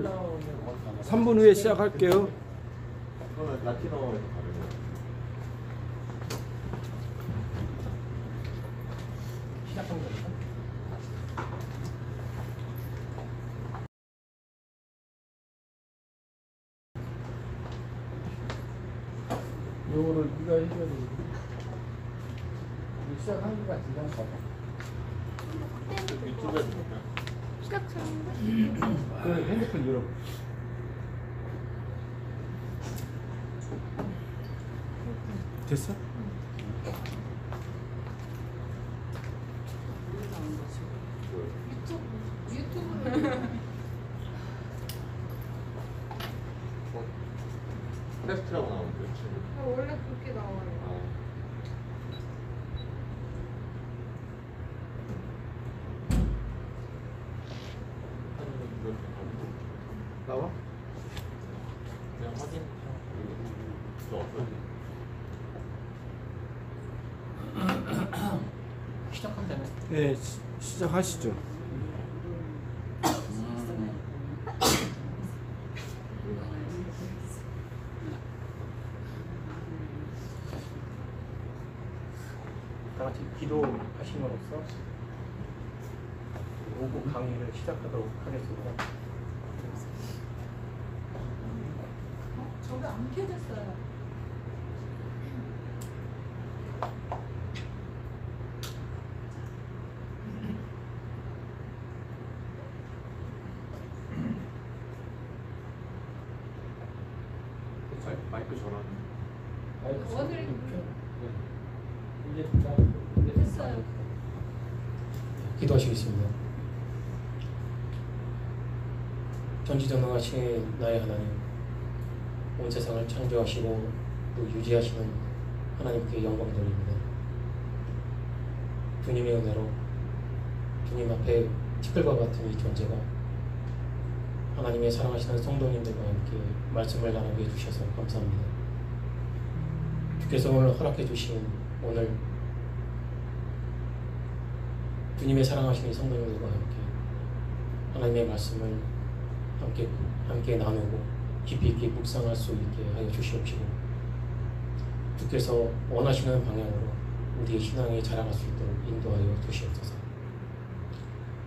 3분 후에 시작할게요. 이거는 라틴어에서 다른 거. 시작한 거니까. 요거를 네가 해줘야 되겠다. 시작한 것 같은데 한번 봐봐. 유튜브에서 볼까요? 시작하는데? 그 핸드폰 열어. 됐어? 유튜브로 테스트라고 나오는데. 원래 그렇게 나와요. 나와? 그냥 확인. 저 없어지. 시작한다면 네, 시작하시죠. 다 같이 기도하심으로써 오후 강의를 시작하도록 하겠습니다. 저게 안 켜졌어요. 마이크 전환. 오늘 이제 됐어요. 기도하시겠습니다. 전지전능하신 나의 하나님, 온 세상을 창조하시고 또 유지하시는 하나님께 영광 돌립니다. 주님의 은혜로 주님 앞에 티끌과 같은 이 존재가 하나님의 사랑하시는 성도님들과 함께 말씀을 나누게 해주셔서 감사합니다. 주께서 오늘 허락해 주신 오늘 주님의 사랑하시는 성도님들과 함께 하나님의 말씀을 함께 나누고 깊이 있게 묵상할 수 있게 하여 주시옵시고, 주께서 원하시는 방향으로 우리의 신앙이 자라갈 수 있도록 인도하여 주시옵소서.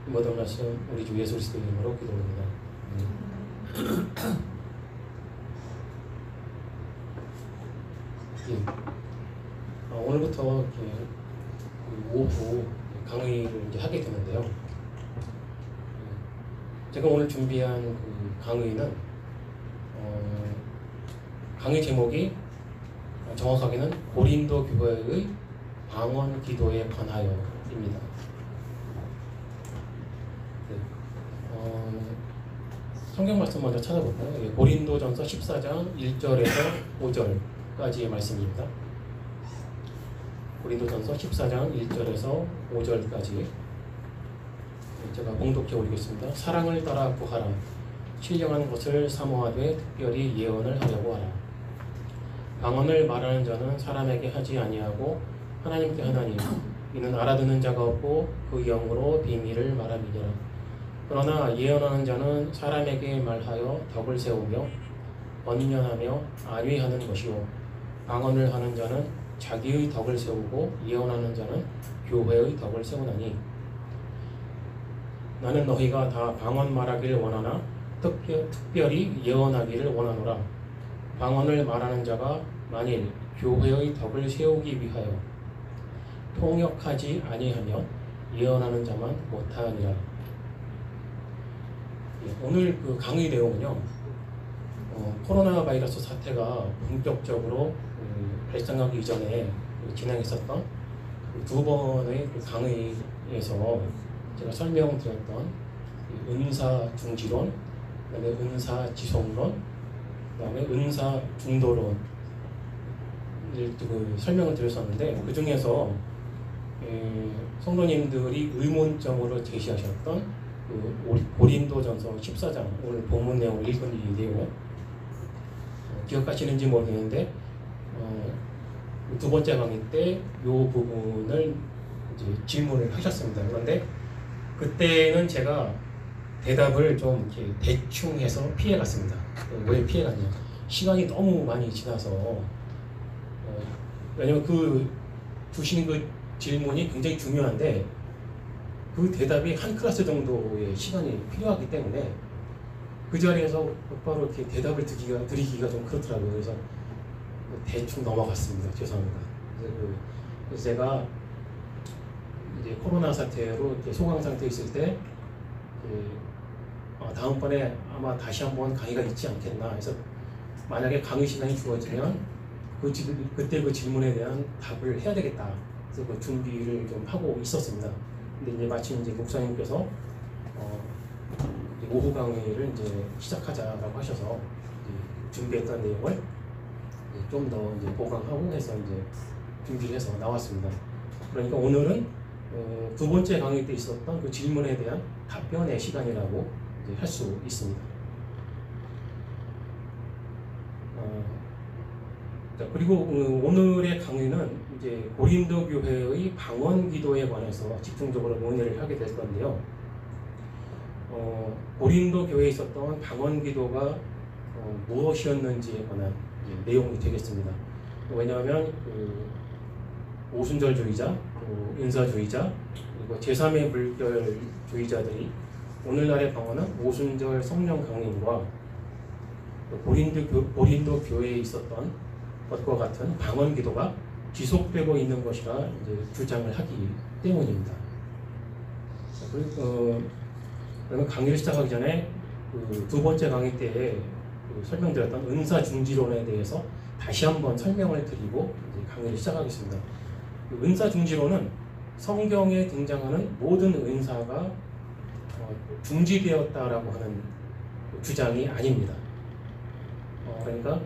이 모든 말씀 우리 주 예수 그리스도의 이름으로 기도합니다. 예. 오늘부터 이렇게 오후 강의를 이제 하게 되는데요. 제가 오늘 준비한 그 강의는 강의 제목이 정확하게는 고린도 교회의 방언 기도에 관하여입니다. 성경 말씀 먼저 찾아볼까요? 고린도전서 14장 1절에서 5절까지의 말씀입니다. 고린도전서 14장 1절에서 5절까지 제가 봉독해 올리겠습니다. 사랑을 따라 구하라. 신령한 것을 사모하되 특별히 예언을 하려고 하라. 방언을 말하는 자는 사람에게 하지 아니하고 하나님께 하나니 이는 알아듣는 자가 없고 그 영으로 비밀을 말함이니라. 그러나 예언하는 자는 사람에게 말하여 덕을 세우며 언변하며 안위하는 것이요 방언을 하는 자는 자기의 덕을 세우고 예언하는 자는 교회의 덕을 세우나니 나는 너희가 다 방언 말하기를 원하나 특별히 예언하기를 원하노라. 방언을 말하는 자가 만일 교회의 덕을 세우기 위하여 통역하지 아니하면 예언하는 자만 못하니라. 오늘 그 강의 내용은요, 코로나 바이러스 사태가 본격적으로 발생하기 이전에 진행했었던 두 번의 그 강의에서 제가 설명드렸던 은사 중지론, 그다음에 은사 지속론, 그다음에 은사 중도론을 그 설명을 드렸었는데, 그 중에서 성도님들이 의문점으로 제시하셨던 그 고린도전서 14장 오늘 본문 내용을 읽은 일인데요. 기억하시는지 모르겠는데 두 번째 강의 때 이 부분을 이제 질문을 하셨습니다. 그런데 그때는 제가 대답을 좀 이렇게 대충 해서 피해갔습니다. 왜 피해갔냐? 시간이 너무 많이 지나서 왜냐면 그 주신 그 질문이 굉장히 중요한데 그 대답이 한 클래스 정도의 시간이 필요하기 때문에 그 자리에서 곧바로 이렇게 대답을 드리기가 좀 그렇더라고요. 그래서 대충 넘어갔습니다. 죄송합니다. 그래서 제가 이제 코로나 사태로 이렇게 소강 상태에 있을 때 다음번에 아마 다시 한번 강의가 있지 않겠나 해서 만약에 강의 시간이 주어지면 그때 그 질문에 대한 답을 해야 되겠다. 그래서 그 준비를 좀 하고 있었습니다. 근데 이제 마침 이제 목사님께서 오후 강의를 이제 시작하자라고 하셔서 이제 준비했던 내용을 좀 더 이제 보강하고 해서 이제 준비를 해서 나왔습니다. 그러니까 오늘은 두 번째 강의 때 있었던 그 질문에 대한 답변의 시간이라고 할 수 있습니다. 자, 그리고 오늘의 강의는 이제 고린도 교회의 방언 기도에 관해서 집중적으로 논의를 하게 될 건데요. 고린도 교회에 있었던 방언 기도가 무엇이었는지에 관한 내용이 되겠습니다. 왜냐하면 오순절주의자, 은사주의자, 그리고 제3의 물결주의자들이 오늘날의 방언은 오순절 성령 강림과 고린도 교회에 있었던 것과 같은 방언 기도가 지속되고 있는 것이라 이제 주장을 하기 때문입니다. 그러면 강의를 시작하기 전에 두 번째 강의 때 설명드렸던 은사 중지론에 대해서 다시 한번 설명을 드리고 이제 강의를 시작하겠습니다. 은사 중지론은 성경에 등장하는 모든 은사가 중지되었다라고 하는 주장이 아닙니다. 그러니까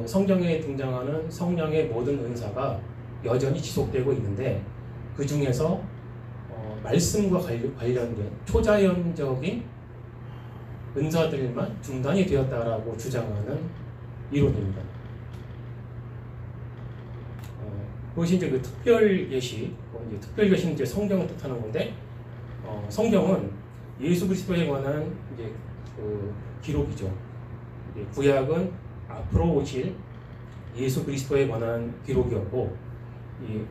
성경에 등장하는 성령의 모든 은사가 여전히 지속되고 있는데 그 중에서 말씀과 관련된 초자연적인 은사들만 중단이 되었다라고 주장하는 이론입니다. 그것이 이제 그 특별 계시, 특별 계시는 이제 성경을 뜻하는 건데, 성경은 예수 그리스도에 관한 이제 그 기록이죠. 구약은 앞으로 오실 예수 그리스도에 관한 기록이었고, 이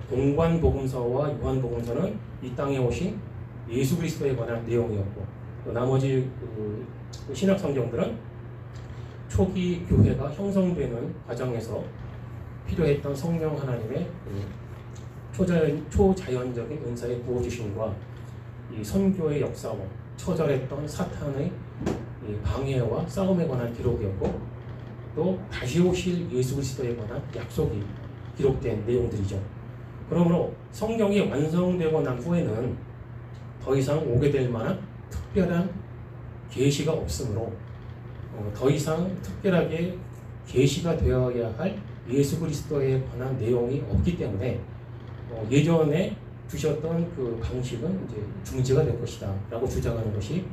공관복음서와 요한복음서는 이 땅에 오신 예수 그리스도에 관한 내용이었고, 나머지 그 신약 성경들은 초기 교회가 형성되는 과정에서 필요했던 성령 하나님의 초자연적인 은사의 부어주심과 이 선교의 역사와 처절했던 사탄의 방해와 싸움에 관한 기록이었고, 또 다시 오실 예수 그리스도에 관한 약속이 기록된 내용들이죠. 그러므로 성경이 완성되고 난 후에는 더 이상 오게 될 만한 특별한 계시가 없으므로 더 이상 특별하게 계시가 되어야 할 예수 그리스도에 관한 내용이 없기 때문에 예전에 주셨던 그 방식은 이제 중지가 될 것이다 라고 주장하는 것이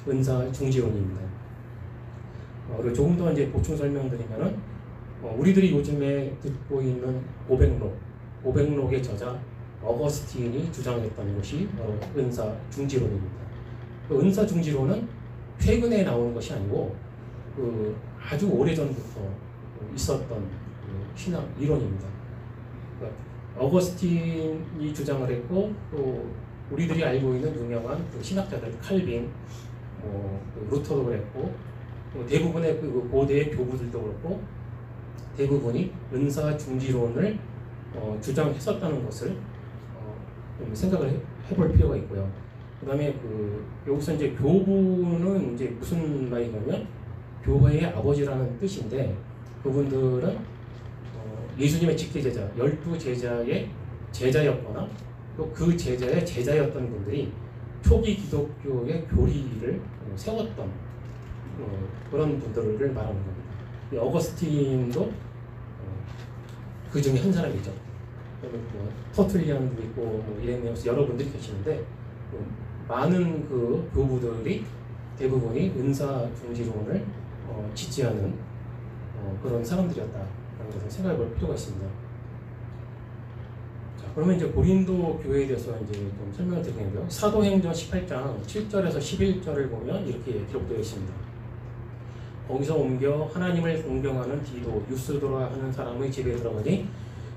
은사 중지론입니다. 그리고 조금 더 이제 보충 설명드리면은 우리들이 요즘에 듣고 있는 고백록의 저자 어거스틴이 주장했던 것이 은사 중지론입니다. 그 은사 중지론은 최근에 나온 것이 아니고 아주 오래전부터 있었던 신학 이론입니다. 그러니까 어거스틴이 주장을 했고, 또 우리들이 알고 있는 유명한 신학자들 칼빈, 루터도 그랬고, 대부분의 그 고대의 교부들도 그렇고 대부분이 은사 중지론을 주장했었다는 것을 좀 생각을 해볼 필요가 있고요. 그다음에 여기서 이제 교부는 이제 무슨 말이냐면 교회의 아버지라는 뜻인데, 그분들은 예수님의 직계제자 12제자의 제자였거나 또 그 제자의 제자였던 분들이 초기 기독교의 교리를 세웠던 그런 분들을 말하는 겁니다. 어거스틴도 그 중에 한 사람이죠. 터툴리안도 있고 이레네우스 여러 분들이 계시는데, 많은 그 교부들이 대부분이 은사 중지론을 지지하는 그런 사람들이었다라는 것을 생각해 볼 필요가 있습니다. 자, 그러면 이제 고린도 교회에 대해서 이제 좀 설명을 드리겠는데요. 사도행전 18장 7절에서 11절을 보면 이렇게 기록되어 있습니다. 거기서 옮겨 하나님을 공경하는 디도, 유스도라 하는 사람의 집에 들어가니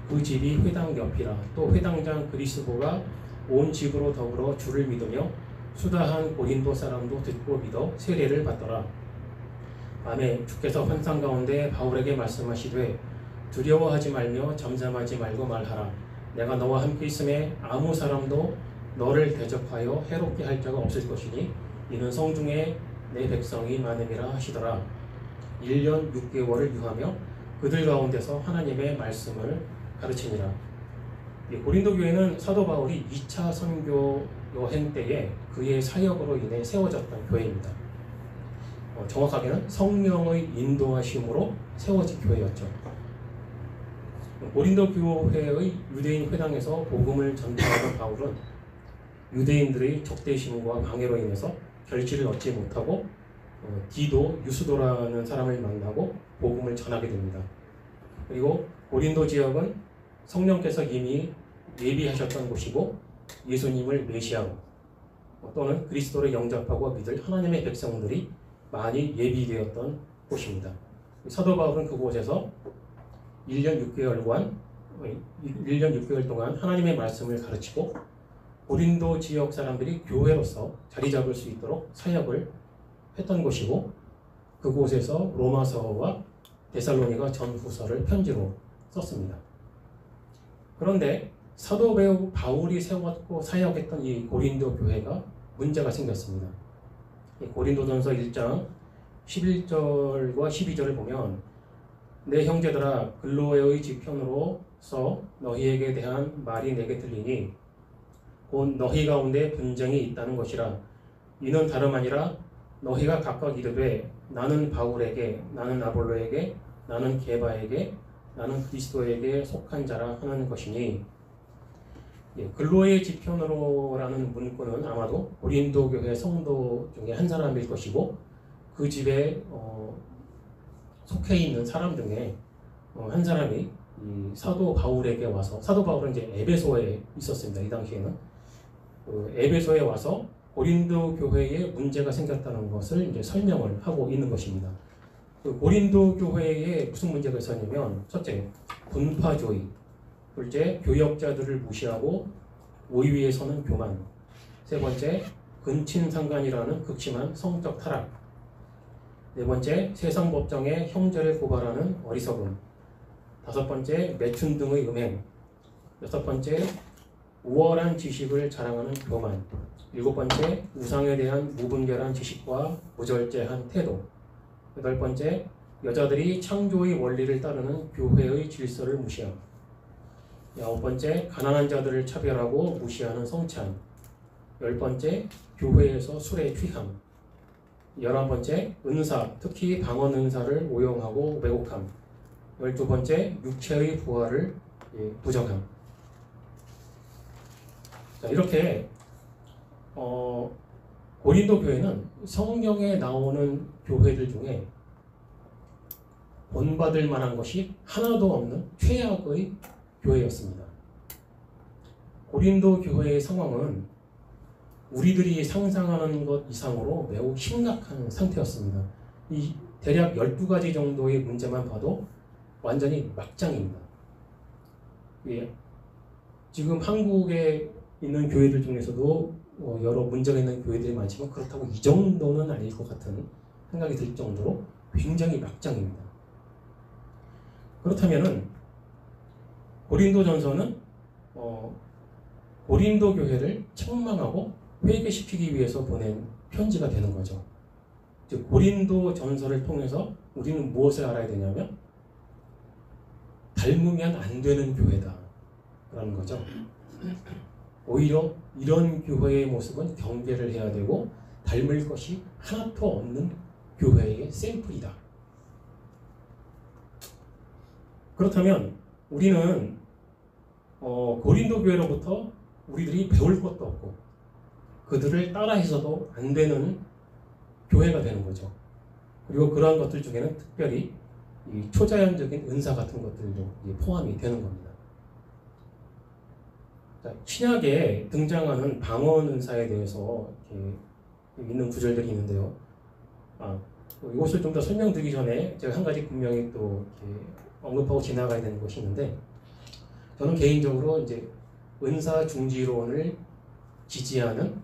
그 집이 회당 옆이라. 또 회당장 그리스도가 온 집으로 더불어 주를 믿으며 수다한 고린도 사람도 듣고 믿어 세례를 받더라. 밤에 주께서 환상 가운데 바울에게 말씀하시되 두려워하지 말며 잠잠하지 말고 말하라. 내가 너와 함께 있음에 아무 사람도 너를 대적하여 해롭게 할 자가 없을 것이니 이는 성중에 내 백성이 많음이라 하시더라. 1년 6개월을 유하며 그들 가운데서 하나님의 말씀을 가르치니라. 고린도 교회는 사도 바울이 2차 선교 여행 때에 그의 사역으로 인해 세워졌던 교회입니다. 정확하게는 성령의 인도하심으로 세워진 교회였죠. 고린도 교회의 유대인 회당에서 복음을 전파하던 바울은 유대인들의 적대심과 방해로 인해서 결실을 얻지 못하고 디도, 유스도라는 사람을 만나고 복음을 전하게 됩니다. 그리고 고린도 지역은 성령께서 이미 예비하셨던 곳이고 예수님을 메시아로 또는 그리스도를 영접하고 믿을 하나님의 백성들이 많이 예비되었던 곳입니다. 사도 바울은 그곳에서 1년 6개월 동안 하나님의 말씀을 가르치고 고린도 지역 사람들이 교회로서 자리 잡을 수 있도록 사역을 했던 곳이고 그곳에서 로마서와 데살로니가 전후서를 편지로 썼습니다. 그런데 사도 바울이 세웠고 사역했던 이 고린도 교회가 문제가 생겼습니다. 고린도전서 1장 11절과 12절을 보면 내 형제들아 글로에의 지편으로서 너희에게 대한 말이 내게 들리니 곧 너희 가운데 분쟁이 있다는 것이라. 이는 다름 아니라 너희가 각각 이르되 나는 바울에게, 나는 아볼로에게, 나는 게바에게, 나는 그리스도에게 속한 자라 하는 것이니. 글로의 지편으로라는 문구는 아마도 고린도 교회 성도 중에 한 사람일 것이고 그 집에 속해 있는 사람 중에 한 사람이 이 사도 바울에게 와서, 사도 바울은 이제 에베소에 있었습니다. 이 당시에는 에베소에 와서 고린도 교회에 문제가 생겼다는 것을 이제 설명을 하고 있는 것입니다. 고린도 교회에 무슨 문제가 있었냐면, 첫째, 분파주의, 둘째, 교역자들을 무시하고 오위에 서는 교만, 세 번째, 근친상간이라는 극심한 성적 타락, 네 번째, 세상 법정에 형제를 고발하는 어리석음, 다섯 번째, 매춘 등의 음행, 여섯 번째, 우월한 지식을 자랑하는 교만, 일곱 번째, 우상에 대한 무분별한 지식과 무절제한 태도, 여덟 번째, 여자들이 창조의 원리를 따르는 교회의 질서를 무시함, 아홉 번째, 가난한 자들을 차별하고 무시하는 성찬, 열 번째, 교회에서 술에 취함, 11번째, 은사, 특히 방언 은사를 오용하고 왜곡함, 12번째, 육체의 부활을 부정함. 자, 이렇게 고린도 교회는 성경에 나오는 교회들 중에 본받을 만한 것이 하나도 없는 최악의 교회였습니다. 고린도 교회의 상황은 우리들이 상상하는 것 이상으로 매우 심각한 상태였습니다. 이 대략 12가지 정도의 문제만 봐도 완전히 막장입니다. 지금 한국에 있는 교회들 중에서도 여러 문제가 있는 교회들이 많지만 그렇다고 이 정도는 아닐 것 같은 생각이 들 정도로 굉장히 막장입니다. 그렇다면은 고린도전서는 고린도 교회를 책망하고 회개시키기 위해서 보낸 편지가 되는 거죠. 즉 고린도전서를 통해서 우리는 무엇을 알아야 되냐면 닮으면 안 되는 교회다라는 거죠. 오히려 이런 교회의 모습은 경계를 해야 되고 닮을 것이 하나도 없는 교회의 샘플이다. 그렇다면 우리는 고린도 교회로부터 우리들이 배울 것도 없고 그들을 따라해서도 안 되는 교회가 되는 거죠. 그리고 그러한 것들 중에는 특별히 이 초자연적인 은사 같은 것들도 포함이 되는 겁니다. 그러니까 신약에 등장하는 방언 은사에 대해서 이렇게 있는 구절들이 있는데요. 이것을 좀 더 설명드리기 전에 제가 한 가지 분명히 또 이렇게 언급하고 지나가야 되는 것이 있는데, 저는 개인적으로 이제 은사 중지론을 지지하는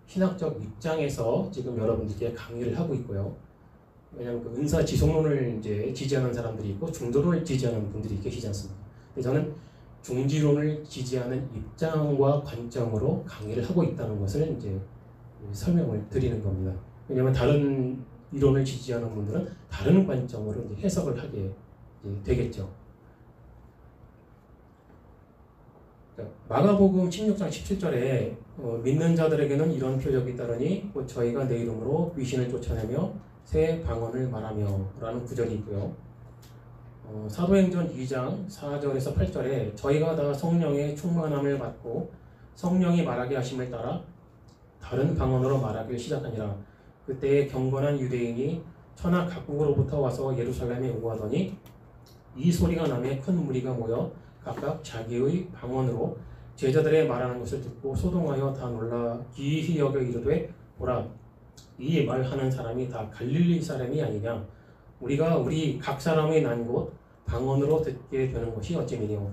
신학적 입장에서 지금 여러분들께 강의를 하고 있고요. 왜냐하면 그 은사 지속론을 이제 지지하는 사람들이 있고 중도론을 지지하는 분들이 계시지 않습니까? 근데 저는 중지론을 지지하는 입장과 관점으로 강의를 하고 있다는 것을 이제 설명을 드리는 겁니다. 왜냐하면 다른 이론을 지지하는 분들은 다른 관점으로 이제 해석을 하게 되겠죠. 마가복음 16장 17절에 믿는 자들에게는 이런 표적이 따르니 곧 저희가 내 이름으로 귀신을 쫓아내며 새 방언을 말하며 라는 구절이 있고요. 사도행전 2장 4절에서 8절에 저희가 다 성령의 충만함을 받고 성령이 말하게 하심을 따라 다른 방언으로 말하기를 시작하니라. 그때 경건한 유대인이 천하 각국으로부터 와서 예루살렘에 오하더니 이 소리가 나매 큰 무리가 모여 각각 자기의 방언으로 제자들의 말하는 것을 듣고 소동하여 다 놀라 기이히 여겨 이르되 보라, 이 말하는 사람이 다 갈릴리 사람이 아니냐. 우리가 우리 각 사람의 난 곳 방언으로 듣게 되는 것이 어찌미뇨.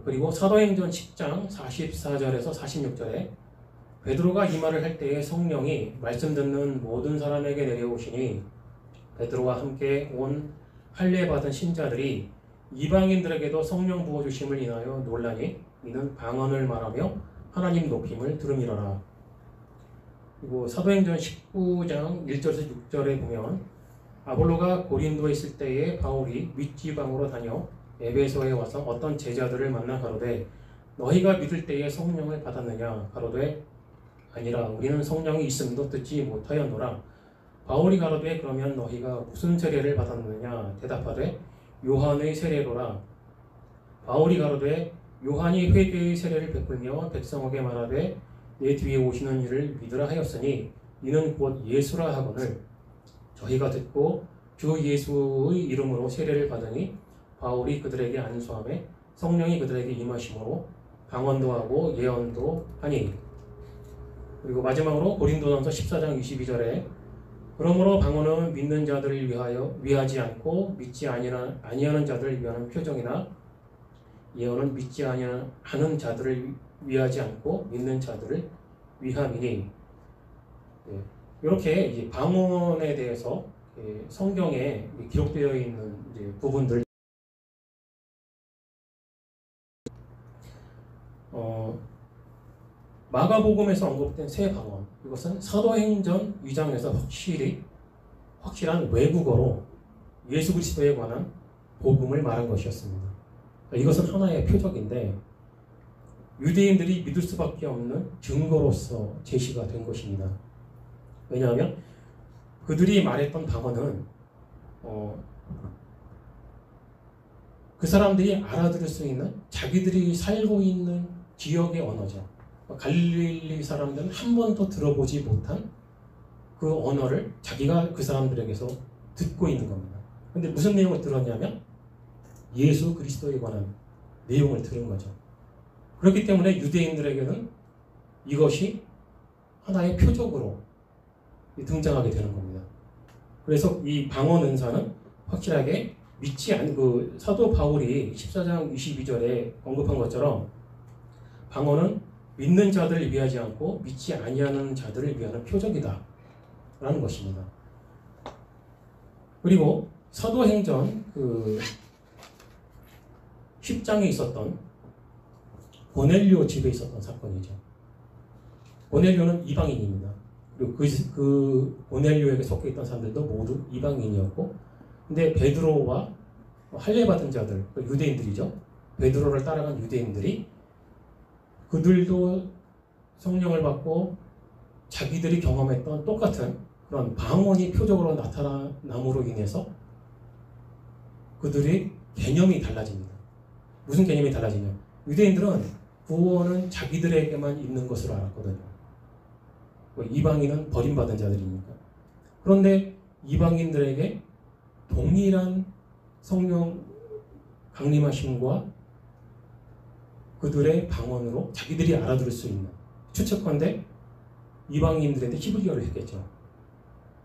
그리고 사도행전 10장 44절에서 46절에 베드로가 이 말을 할 때에 성령이 말씀 듣는 모든 사람에게 내려오시니 베드로와 함께 온 할례 받은 신자들이 이방인들에게도 성령 부어주심을 인하여 놀라니 이는 방언을 말하며 하나님 높임을 들음이러라. 그리고 사도행전 19장 1절에서 6절에 보면 아볼로가 고린도에 있을 때에 바울이 윗지방으로 다녀 에베소에 와서 어떤 제자들을 만나 가로되 너희가 믿을 때에 성령을 받았느냐. 가로되 아니라 우리는 성령이 있음도 듣지 못하였노라. 바울이 가로되 그러면 너희가 무슨 세례를 받았느냐. 대답하되 요한의 세례로라. 바울이 가로되 요한이 회개의 세례를 베풀며 백성에게 말하되 내 뒤에 오시는 이를 믿으라 하였으니 이는 곧 예수라 하거늘 저희가 듣고 주 예수의 이름으로 세례를 받으니 바울이 그들에게 안수하매 성령이 그들에게 임하심으로 방언도 하고 예언도 하니. 그리고 마지막으로 고린도전서 14장 22절에 그러므로 방언은 믿는 자들을 위하지 않고 믿지 아니하는 자들을 위하는 표정이나 예언은 믿지 아니하는 자들을 위하지 않고 믿는 자들을 위함이니. 이렇게 이제 방언에 대해서 성경에 기록되어 있는 이제 부분들 마가복음에서 언급된 새 방언, 이것은 사도행전 2장에서 확실한 외국어로 예수 그리스도에 관한 복음을 말한 것이었습니다. 이것은 하나의 표적인데 유대인들이 믿을 수밖에 없는 증거로서 제시가 된 것입니다. 왜냐하면 그들이 말했던 방언은 그 사람들이 알아들을 수 있는 자기들이 살고 있는 지역의 언어죠. 갈릴리 사람들은 한 번도 들어보지 못한 그 언어를 자기가 그 사람들에게서 듣고 있는 겁니다. 근데 무슨 내용을 들었냐면 예수 그리스도에 관한 내용을 들은 거죠. 그렇기 때문에 유대인들에게는 이것이 하나의 표적으로 등장하게 되는 겁니다. 그래서 이 방언 은사는 확실하게 믿지 않고 사도 바울이 14장 22절에 언급한 것처럼 방언은 믿는 자들을 위하지 않고 믿지 아니하는 자들을 위하는 표적이다 라는 것입니다. 그리고 사도행전 10장에 있었던 고넬료 집에 있었던 사건이죠. 고넬료는 이방인입니다. 그리고 그 고넬료에게 속해 있던 사람들도 모두 이방인이었고, 근데 베드로와 할례 받은 자들, 유대인들이죠. 베드로를 따라간 유대인들이 그들도 성령을 받고 자기들이 경험했던 똑같은 그런 방언이 표적으로 나타남으로 인해서 그들의 개념이 달라집니다. 무슨 개념이 달라지냐? 유대인들은 구원은 자기들에게만 있는 것으로 알았거든요. 이방인은 버림받은 자들이니까. 그런데 이방인들에게 동일한 성령 강림하심과 그들의 방언으로 자기들이 알아들을 수 있는, 추측컨대 이방인들한테 히브리어를 했겠죠.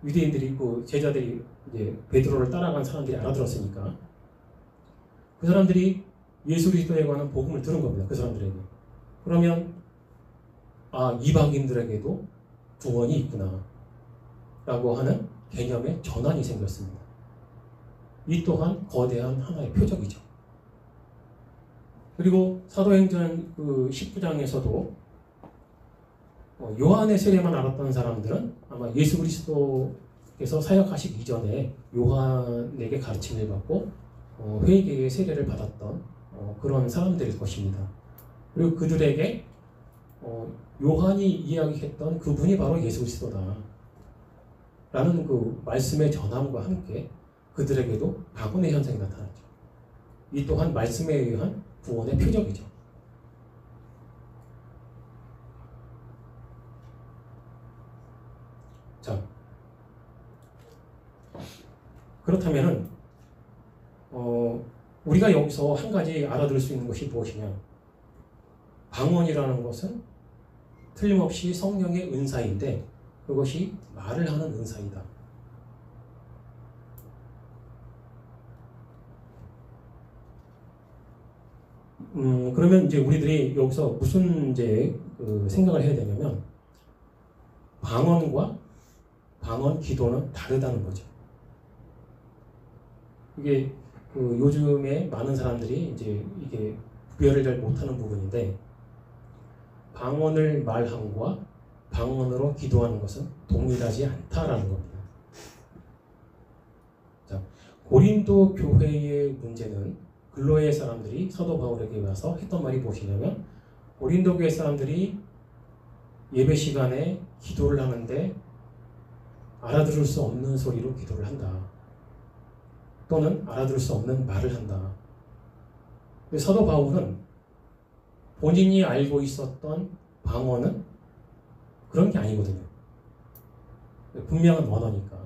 유대인들이 그 제자들이 이제 베드로를 따라간 사람들이 알아들었으니까 그 사람들이 예수 그리스도에 관한 복음을 들은 겁니다. 그 사람들에게. 그러면 이방인들에게도 구원이 있구나 라고 하는 개념의 전환이 생겼습니다. 이 또한 거대한 하나의 표적이죠. 그리고 사도행전 그 19장에서도 요한의 세례만 알았던 사람들은 아마 예수 그리스도께서 사역하시기 이전에 요한에게 가르침을 받고 회개의 세례를 받았던 그런 사람들일 것입니다. 그리고 그들에게 요한이 이야기했던 그분이 바로 예수 그리스도다 라는 그 말씀의 전함과 함께 그들에게도 방언의 현상이 나타났죠. 이 또한 말씀에 의한 구원의 표적이죠. 자, 그렇다면은 우리가 여기서 한 가지 알아들을 수 있는 것이 무엇이냐? 방언이라는 것은 틀림없이 성령의 은사인데 그것이 말을 하는 은사이다. 그러면 이제 우리들이 여기서 무슨 이제 생각을 해야 되냐면 방언과 방언 기도는 다르다는 거죠. 이게 요즘에 많은 사람들이 이제 이게 구별을 잘 못하는 부분인데 방언을 말함과 방언으로 기도하는 것은 동일하지 않다라는 겁니다. 자, 고린도 교회의 문제는 글로의 사람들이 사도 바울에게 와서 했던 말이 무엇이냐면 고린도 교회 사람들이 예배 시간에 기도를 하는데 알아들을 수 없는 소리로 기도를 한다. 또는 알아들을 수 없는 말을 한다. 사도 바울은 본인이 알고 있었던 방언은 그런 게 아니거든요. 분명한 언어니까.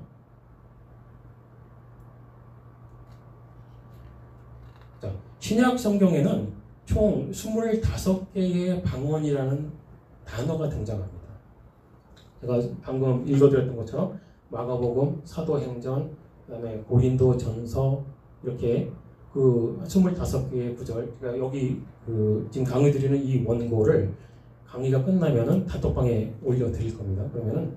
자, 신약 성경에는 총 25개의 방언이라는 단어가 등장합니다. 제가 방금 읽어드렸던 것처럼 마가복음, 사도행전, 그다음에 고린도전서 이렇게 그 25개의 구절, 그러니까 여기 지금 강의 드리는 이 원고를 강의가 끝나면은 단톡방에 올려드릴 겁니다. 그러면은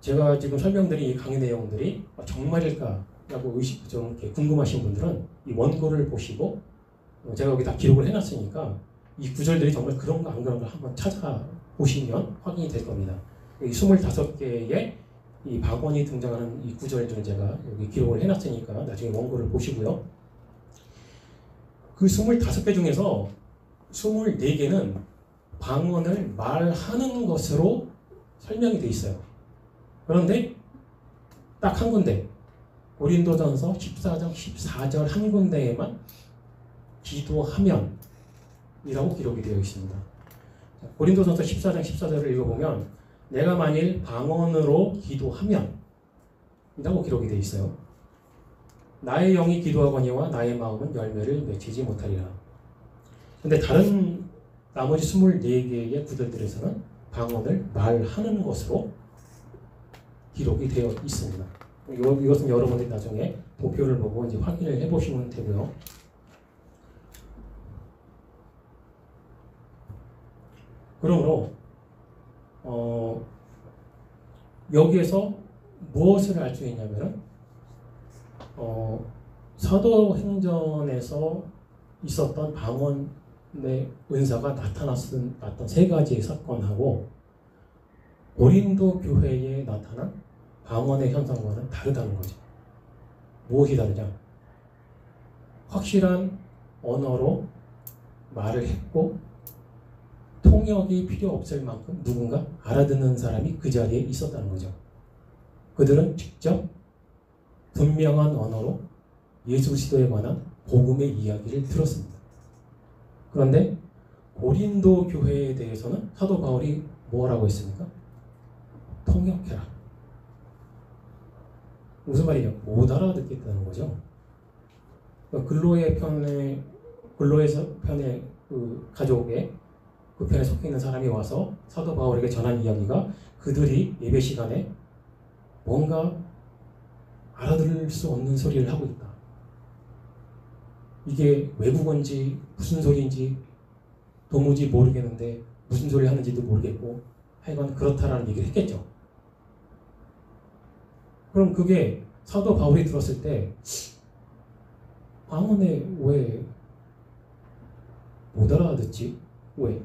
제가 지금 설명드린 이 강의 내용들이 정말일까라고 좀 이렇게 궁금하신 분들은 이 원고를 보시고 제가 여기 다 기록을 해놨으니까 이 구절들이 정말 그런가 안 그런가 한번 찾아보시면 확인이 될 겁니다. 이 25개의 이 방언이 등장하는 이 구절들은 제가 여기 기록을 해놨으니까 나중에 원고를 보시고요. 그 25개 중에서 24개는 방언을 말하는 것으로 설명이 돼 있어요. 그런데 딱 한 군데, 고린도전서 14장 14절 한 군데에만 기도하면 이라고 기록이 되어 있습니다. 고린도전서 14장 14절을 읽어보면 내가 만일 방언으로 기도하면 이라고 기록이 되어 있어요. 나의 영이 기도하거니와 나의 마음은 열매를 맺히지 못하리라. 근데 다른 나머지 24개의 구절들에서는 방언을 말하는 것으로 기록이 되어 있습니다. 이것은 여러분들이 나중에 도표를 보고 이제 확인을 해보시면 되고요. 그러므로 여기에서 무엇을 알 수 있냐면은 사도행전에서 있었던 방언의 은사가 나타났던 세 가지의 사건하고 고린도 교회에 나타난 방언의 현상과는 다르다는 거죠. 무엇이 다르냐? 확실한 언어로 말을 했고 통역이 필요 없을 만큼 누군가 알아듣는 사람이 그 자리에 있었다는 거죠. 그들은 직접 분명한 언어로 예수 그리스도에 관한 복음의 이야기를 들었습니다. 그런데 고린도 교회에 대해서는 사도 바울이 뭐라고 했습니까? 통역해라. 무슨 말이냐? 못 알아듣겠다는 거죠. 글로의 편에 그 가족의 그 편에 속해 있는 사람이 와서 사도 바울에게 전한 이야기가 그들이 예배 시간에 뭔가 알아들을 수 없는 소리를 하고 있다. 이게 외국어인지 무슨 소리인지 도무지 모르겠는데 무슨 소리 하는지도 모르겠고 하여간 그렇다라는 얘기를 했겠죠. 그럼 그게 사도 바울이 들었을 때 방언에 왜 못 알아듣지? 왜?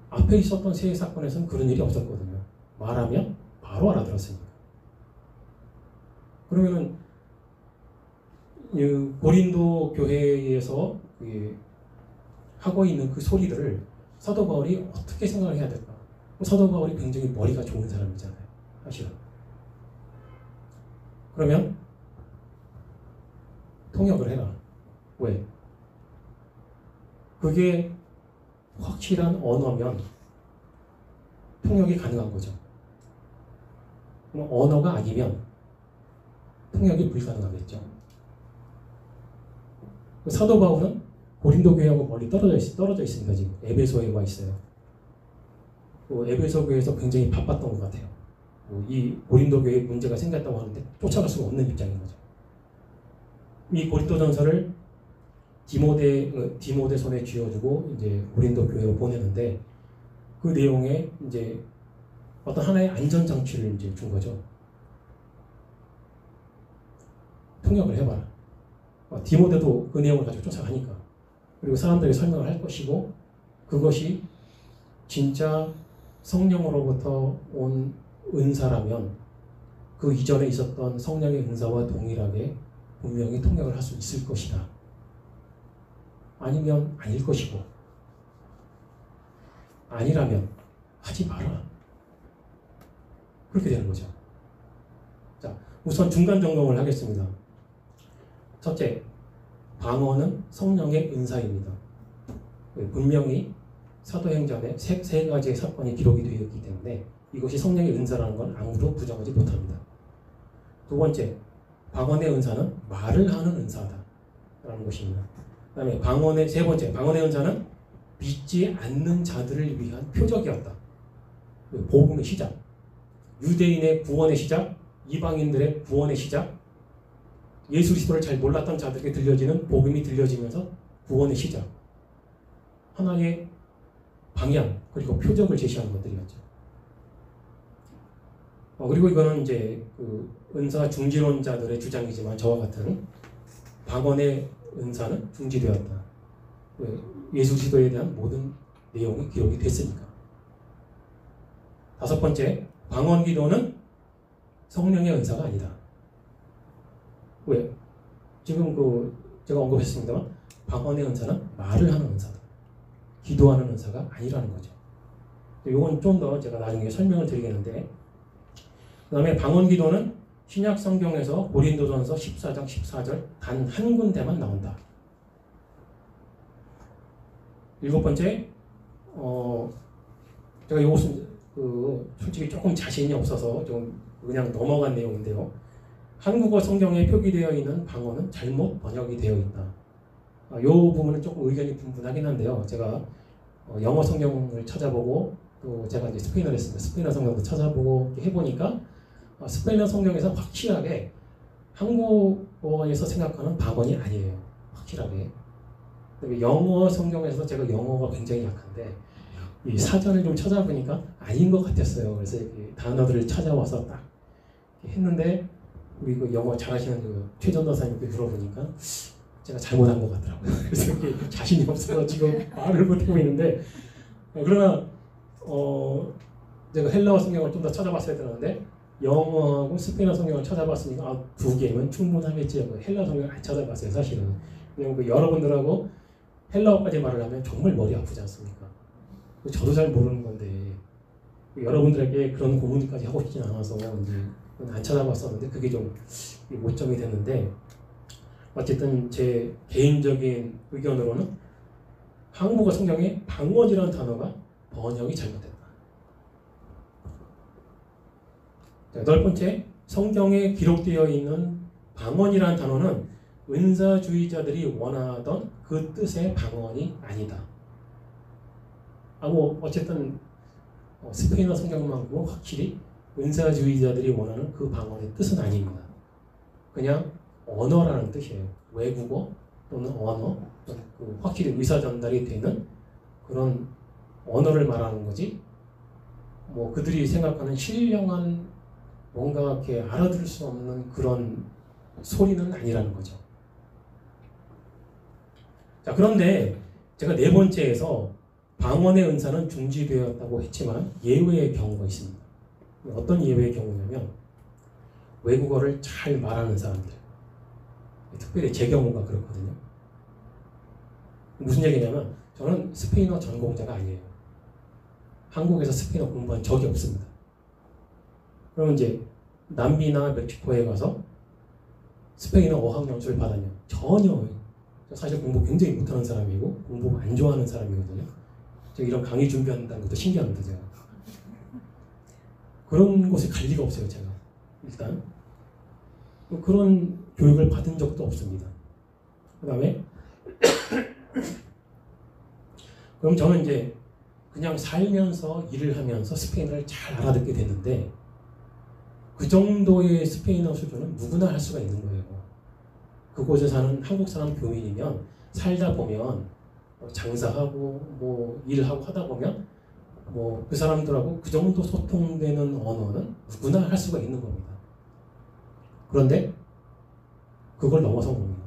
앞에 있었던 세 사건에서는 그런 일이 없었거든요. 말하면 바로 알아들었으니까. 그러면은 고린도 교회에서 하고 있는 그 소리들을 사도 바울이 어떻게 생각을 해야 될까? 사도 바울이 굉장히 머리가 좋은 사람이잖아요. 사실은. 그러면 통역을 해라. 왜? 그게 확실한 언어면 통역이 가능한 거죠. 그럼 언어가 아니면 통역이 불가능하겠죠. 사도 바울은 고린도 교회하고 멀리 떨어져 있습니다. 지금 에베소에 와 있어요. 에베소 교회에서 굉장히 바빴던 것 같아요. 이 고린도 교회에 문제가 생겼다고 하는데 쫓아갈 수가 없는 입장인 거죠. 이 고린도전서를 디모데 손에 쥐어주고 이제 고린도 교회로 보내는데 그 내용에 이제 어떤 하나의 안전 장치를 이제 준 거죠. 통역을 해봐라. 디모데도 그 내용을 가지고 쫓아가니까. 그리고 사람들에게 설명을 할 것이고 그것이 진짜 성령으로부터 온 은사라면 그 이전에 있었던 성령의 은사와 동일하게 분명히 통역을 할 수 있을 것이다. 아니면 아닐 것이고 아니라면 하지 마라. 그렇게 되는 거죠. 자, 우선 중간 점검을 하겠습니다. 첫째, 방언은 성령의 은사입니다. 분명히 사도행전에 세 가지의 사건이 기록이 되어 있기 때문에 이것이 성령의 은사라는 건 아무도 부정하지 못합니다. 두 번째, 방언의 은사는 말을 하는 은사다라는 것입니다. 그 다음에 세 번째, 방언의 은사는 믿지 않는 자들을 위한 표적이었다. 복음의 시작, 유대인의 구원의 시작, 이방인들의 구원의 시작, 예수 그리스도를 잘 몰랐던 자들에게 들려지는 복음이 들려지면서 구원의 시작, 하나의 방향 그리고 표적을 제시하는 것들이었죠. 그리고 이거는 이제 그 은사 중지론자들의 주장이지만 저와 같은 방언의 은사는 중지되었다. 예수 그리스도에 대한 모든 내용이 기록이 됐으니까. 다섯 번째, 방언 기도는 성령의 은사가 아니다. 왜? 지금 제가 언급했습니다만 방언의 은사는 말을 하는 은사다. 기도하는 은사가 아니라는 거죠. 이건 좀 더 제가 나중에 설명을 드리겠는데, 그 다음에 방언 기도는 신약 성경에서 고린도전서 14장 14절 단 한 군데만 나온다. 일곱 번째, 제가 이것은 솔직히 조금 자신이 없어서 좀 그냥 넘어간 내용인데요. 한국어 성경에 표기되어 있는 방언은 잘못 번역이 되어 있다. 이 부분은 조금 의견이 분분하긴 한데요. 제가 영어 성경을 찾아보고 또 제가 이제 스페인어를 했습니다. 스페인어 성경도 찾아보고 해보니까 스페인어 성경에서 확실하게 한국어에서 생각하는 방언이 아니에요. 확실하게. 영어 성경에서 제가 영어가 굉장히 약한데 이 사전을 좀 찾아보니까 아닌 것 같았어요. 그래서 단어들을 찾아와서 딱 했는데 우리 그 영어 잘하시는 그 최전도사님께 물어보니까 제가 잘못한 것 같더라고요. 그래서 자신이 없어서 지금 말을 못하고 있는데, 그러나 제가 헬라어 성경을 좀 더 찾아봤어야 되는데 영어하고 스페인어 성경을 찾아봤으니까 두 개면 충분하겠지. 헬라어 성경을 안 찾아봤어요. 사실은 그냥 여러분들하고 헬라어까지 말을 하면 정말 머리 아프지 않습니까? 저도 잘 모르는 건데 여러분들에게 그런 고문까지 하고 싶진 않아서 이제 안 찾아봤었는데 그게 좀 오점이 됐는데, 어쨌든 제 개인적인 의견으로는 한국어 성경에 방언이라는 단어가 번역이 잘못됐다. 여덟 번째, 성경에 기록되어 있는 방언이라는 단어는 은사주의자들이 원하던 그 뜻의 방언이 아니다. 뭐 어쨌든 스페인어 성경만큼은 확실히 은사주의자들이 원하는 그 방언의 뜻은 아닙니다. 그냥 언어라는 뜻이에요. 외국어 또는 언어, 그 확실히 의사 전달이 되는 그런 언어를 말하는 거지. 뭐 그들이 생각하는 신령한 뭔가 이렇게 알아들을 수 없는 그런 소리는 아니라는 거죠. 자, 그런데 제가 네 번째에서 방언의 은사는 중지되었다고 했지만 예외의 경우가 있습니다. 어떤 예외의 경우냐면 외국어를 잘 말하는 사람들, 특별히 제 경우가 그렇거든요. 무슨 얘기냐면 저는 스페인어 전공자가 아니에요. 한국에서 스페인어 공부한 적이 없습니다. 그러면 이제 남미나 멕시코에 가서 스페인어 어학연수를 받았냐? 전혀. 사실 공부 굉장히 못하는 사람이고 공부 안 좋아하는 사람이거든요. 제가 이런 강의 준비한다는 것도 신기합니다. 제가 그런 곳에 갈 리가 없어요. 제가 일단 그런 교육을 받은 적도 없습니다. 그 다음에 그럼 저는 이제 그냥 살면서 일을 하면서 스페인어를 잘 알아듣게 됐는데 그 정도의 스페인어 수준은 누구나 할 수가 있는 거예요. 그곳에 사는 한국 사람 교민이면 살다 보면 장사하고 뭐 일하고 하다 보면 뭐 그 사람들하고 그 정도 소통되는 언어는 누구나 할 수가 있는 겁니다. 그런데 그걸 넘어선 겁니다.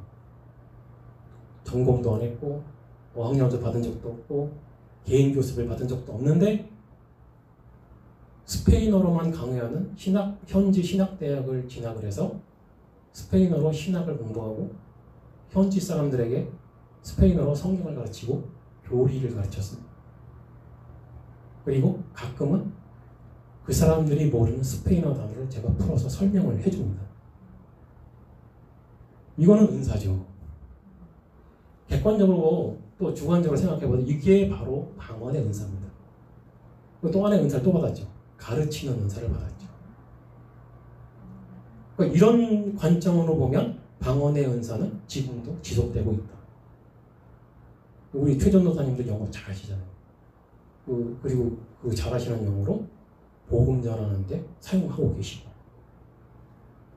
전공도 안 했고 어학연수 받은 적도 없고 개인 교습을 받은 적도 없는데 스페인어로만 강의하는 현지 신학대학을 진학을 해서 스페인어로 신학을 공부하고 현지 사람들에게 스페인어로 성경을 가르치고 교리를 가르쳤습니다. 그리고 가끔은 그 사람들이 모르는 스페인어 단어를 제가 풀어서 설명을 해줍니다. 이거는 은사죠. 객관적으로 또 주관적으로 생각해보면 이게 바로 방언의 은사입니다. 또 하나의 은사를 또 받았죠. 가르치는 은사를 받았죠. 그러니까 이런 관점으로 보면 방언의 은사는 지금도 지속되고 있다. 우리 최전도사님들 영어 잘하시잖아요. 그리고 그 잘하시는 영어로 복음 전하는데 사용하고 계시고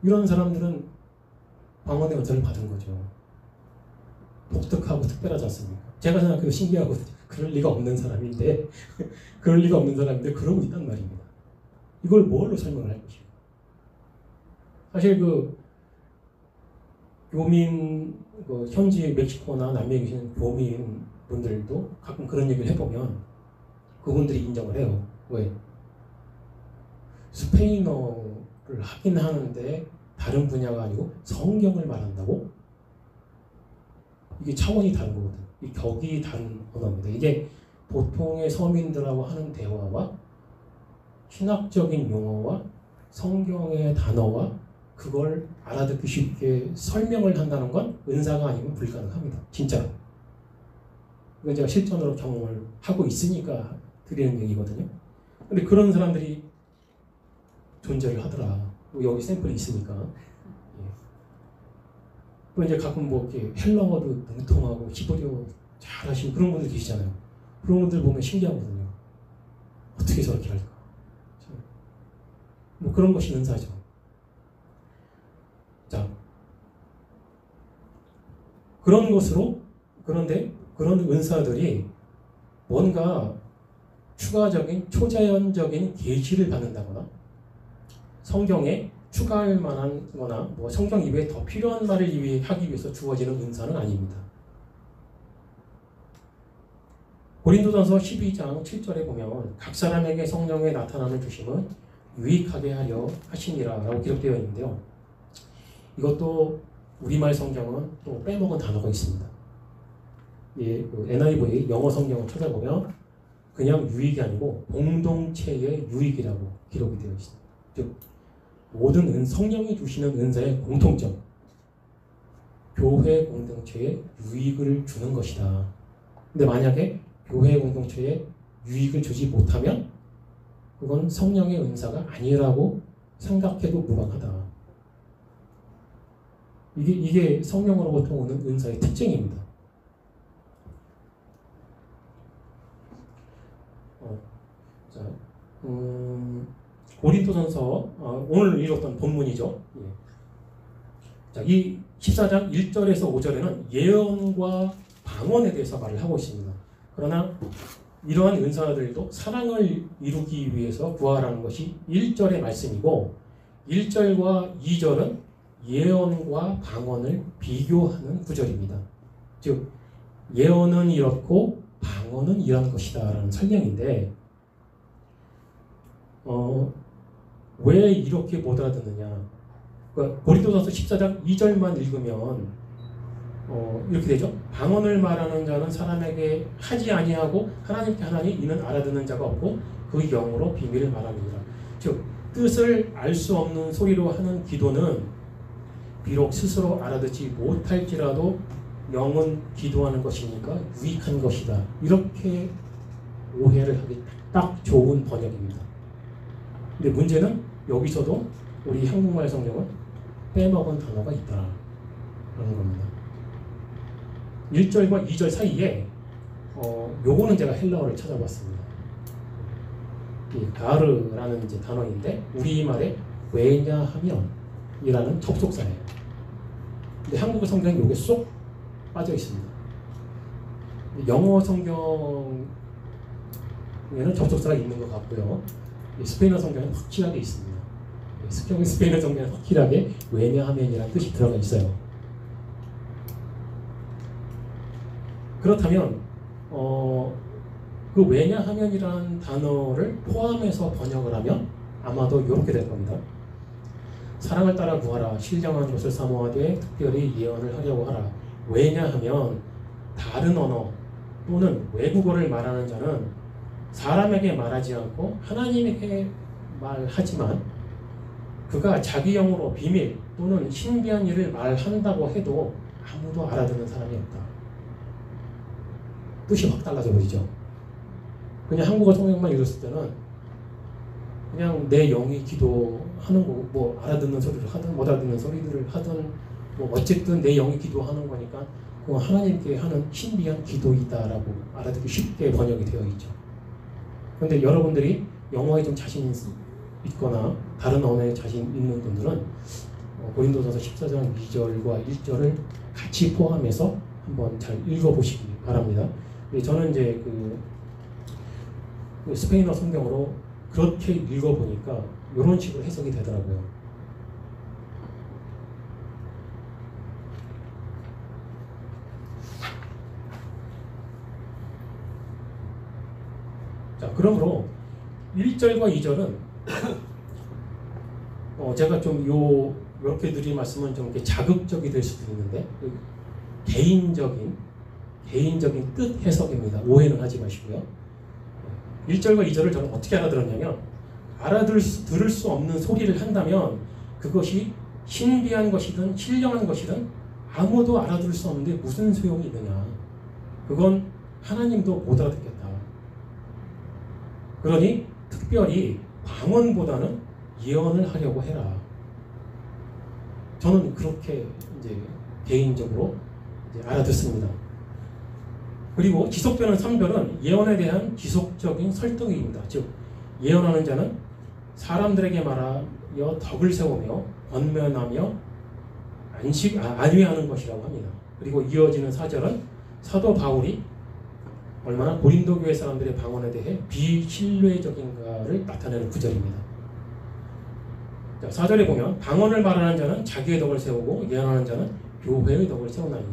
이런 사람들은 방언의 은사를 받은 거죠. 독특하고 특별하지 않습니까? 제가 생각해도 신기하거든요. 그럴 리가 없는 사람인데 그러고 있단 말입니다. 이걸 뭘로 설명을 할 것이고 사실 그 교민 현지 멕시코나 남미에 계시는 교민 분들도 가끔 그런 얘기를 해보면 그분들이 인정을 해요. 왜? 스페인어를 하긴 하는데 다른 분야가 아니고 성경을 말한다고? 이게 차원이 다른 거거든. 이 격이 다른 언어입니다. 이게 보통의 서민들하고 하는 대화와 신학적인 용어와 성경의 단어와 그걸 알아듣기 쉽게 설명을 한다는 건 은사가 아니면 불가능합니다. 진짜로. 이건 제가 실전으로 경험을 하고 있으니까 드리는 얘기거든요. 근데 그런 사람들이 존재를 하더라. 여기 샘플이 있으니까. 또 이제 가끔 뭐 이렇게 헬라어도 능통하고 히브리어 잘하시는 그런 분들 계시잖아요. 그런 분들 보면 신기하거든요. 어떻게 저렇게 할까? 뭐 그런 것이 은사죠. 자, 그런 것으로 그런데 그런 은사들이 뭔가 추가적인 초자연적인 계시를 받는다거나 성경에 추가할 만한 거나 뭐 성경 이외에 더 필요한 말을 하기 위해서 주어지는 은사는 아닙니다. 고린도전서 12장 7절에 보면 각 사람에게 성령의 나타남을 주심은 유익하게 하려 하심이라 라고 기록되어 있는데요. 이것도 우리말 성경은 또 빼먹은 단어가 있습니다. 예, 그 NIV 영어 성경을 찾아보면 그냥 유익이 아니고 공동체의 유익이라고 기록이 되어 있습니다. 즉 모든 성령이 주시는 은사의 공통점, 교회 공동체에 유익을 주는 것이다. 근데 만약에 교회 공동체에 유익을 주지 못하면 그건 성령의 은사가 아니라고 생각해도 무방하다. 이게 성령으로부터 오는 은사의 특징입니다. 고린도전서 오늘 읽었던 본문이죠. 예. 자, 이 14장 1절에서 5절에는 예언과 방언에 대해서 말을 하고 있습니다. 그러나 이러한 은사들도 사랑을 이루기 위해서 구하라는 것이 1절의 말씀이고 1절과 2절은 예언과 방언을 비교하는 구절입니다. 즉 예언은 이렇고 방언은 이런 것이다 라는 설명인데 왜 이렇게 못 알아듣느냐. 그러니까 고린도전서 14장 2절만 읽으면 이렇게 되죠. 방언을 말하는 자는 사람에게 하지 아니하고 하나님께 하나니 이는 알아듣는 자가 없고 그 영으로 비밀을 말합니다. 즉 뜻을 알 수 없는 소리로 하는 기도는 비록 스스로 알아듣지 못할지라도 영은 기도하는 것이니까 유익한 것이다. 이렇게 오해를 하기 딱 좋은 번역입니다. 근데 문제는 여기서도 우리 한국말 성경은 빼먹은 단어가 있다라는 겁니다. 1절과 2절 사이에 요거는 제가 헬라어를 찾아봤습니다. 이 가르라는 이제 단어인데 우리말에 왜냐하면이라는 접속사예요. 근데 한국 성경에 요게 쏙 빠져 있습니다. 영어 성경에는 접속사가 있는 것 같고요. 스페인어 성경은 확실하게 있습니다. 스페인어 성경은 확실하게 왜냐하면이라는 뜻이 들어가 있어요. 그렇다면 그 왜냐하면이라는 단어를 포함해서 번역을 하면 아마도 이렇게 될 겁니다. 사랑을 따라 구하라. 신령한 것을 사모하되 특별히 예언을 하려고 하라. 왜냐하면 다른 언어 또는 외국어를 말하는 자는 사람에게 말하지 않고 하나님에게 말하지만 그가 자기 영으로 비밀 또는 신비한 일을 말한다고 해도 아무도 알아듣는 사람이 없다. 뜻이 확 달라져 버리죠. 그냥 한국어 성경만 읽었을 때는 그냥 내 영이 기도하는 거고 뭐 알아듣는 소리를 하든 못 알아듣는 소리들을 하든 뭐 어쨌든 내 영이 기도하는 거니까 그건 하나님께 하는 신비한 기도이다라고 알아듣기 쉽게 번역이 되어 있죠. 그런데 여러분들이 영어에 좀 자신 있거나 다른 언어에 자신 있는 분들은 고린도전서 14장 2절과 1절을 같이 포함해서 한번 잘 읽어보시기 바랍니다. 저는 이제 그 스페인어 성경으로 그렇게 읽어보니까 이런 식으로 해석이 되더라고요. 자, 그러므로 1절과 2절은 제가 좀 이렇게 드린 말씀은 좀 이렇게 자극적이 될 수도 있는데 개인적인 뜻 해석입니다. 오해는 하지 마시고요. 1절과 2절을 저는 어떻게 알아들었냐면 들을 수 없는 소리를 한다면 그것이 신비한 것이든 신령한 것이든 아무도 알아들을 수 없는데 무슨 소용이 있느냐. 그건 하나님도 못 알아듣겠다. 그러니 특별히 방언보다는 예언을 하려고 해라. 저는 그렇게 이제 개인적으로 이제 알아듣습니다. 그리고 지속되는 3절은 예언에 대한 지속적인 설득입니다. 즉 예언하는 자는 사람들에게 말하여 덕을 세우며 권면하며 안위하는 것이라고 합니다. 그리고 이어지는 4절은 사도 바울이 얼마나 고린도 교회 사람들의 방언에 대해 비신뢰적인가를 나타내는 구절입니다. 자, 4절에 보면 방언을 말하는 자는 자기의 덕을 세우고 예언하는 자는 교회의 덕을 세우나니.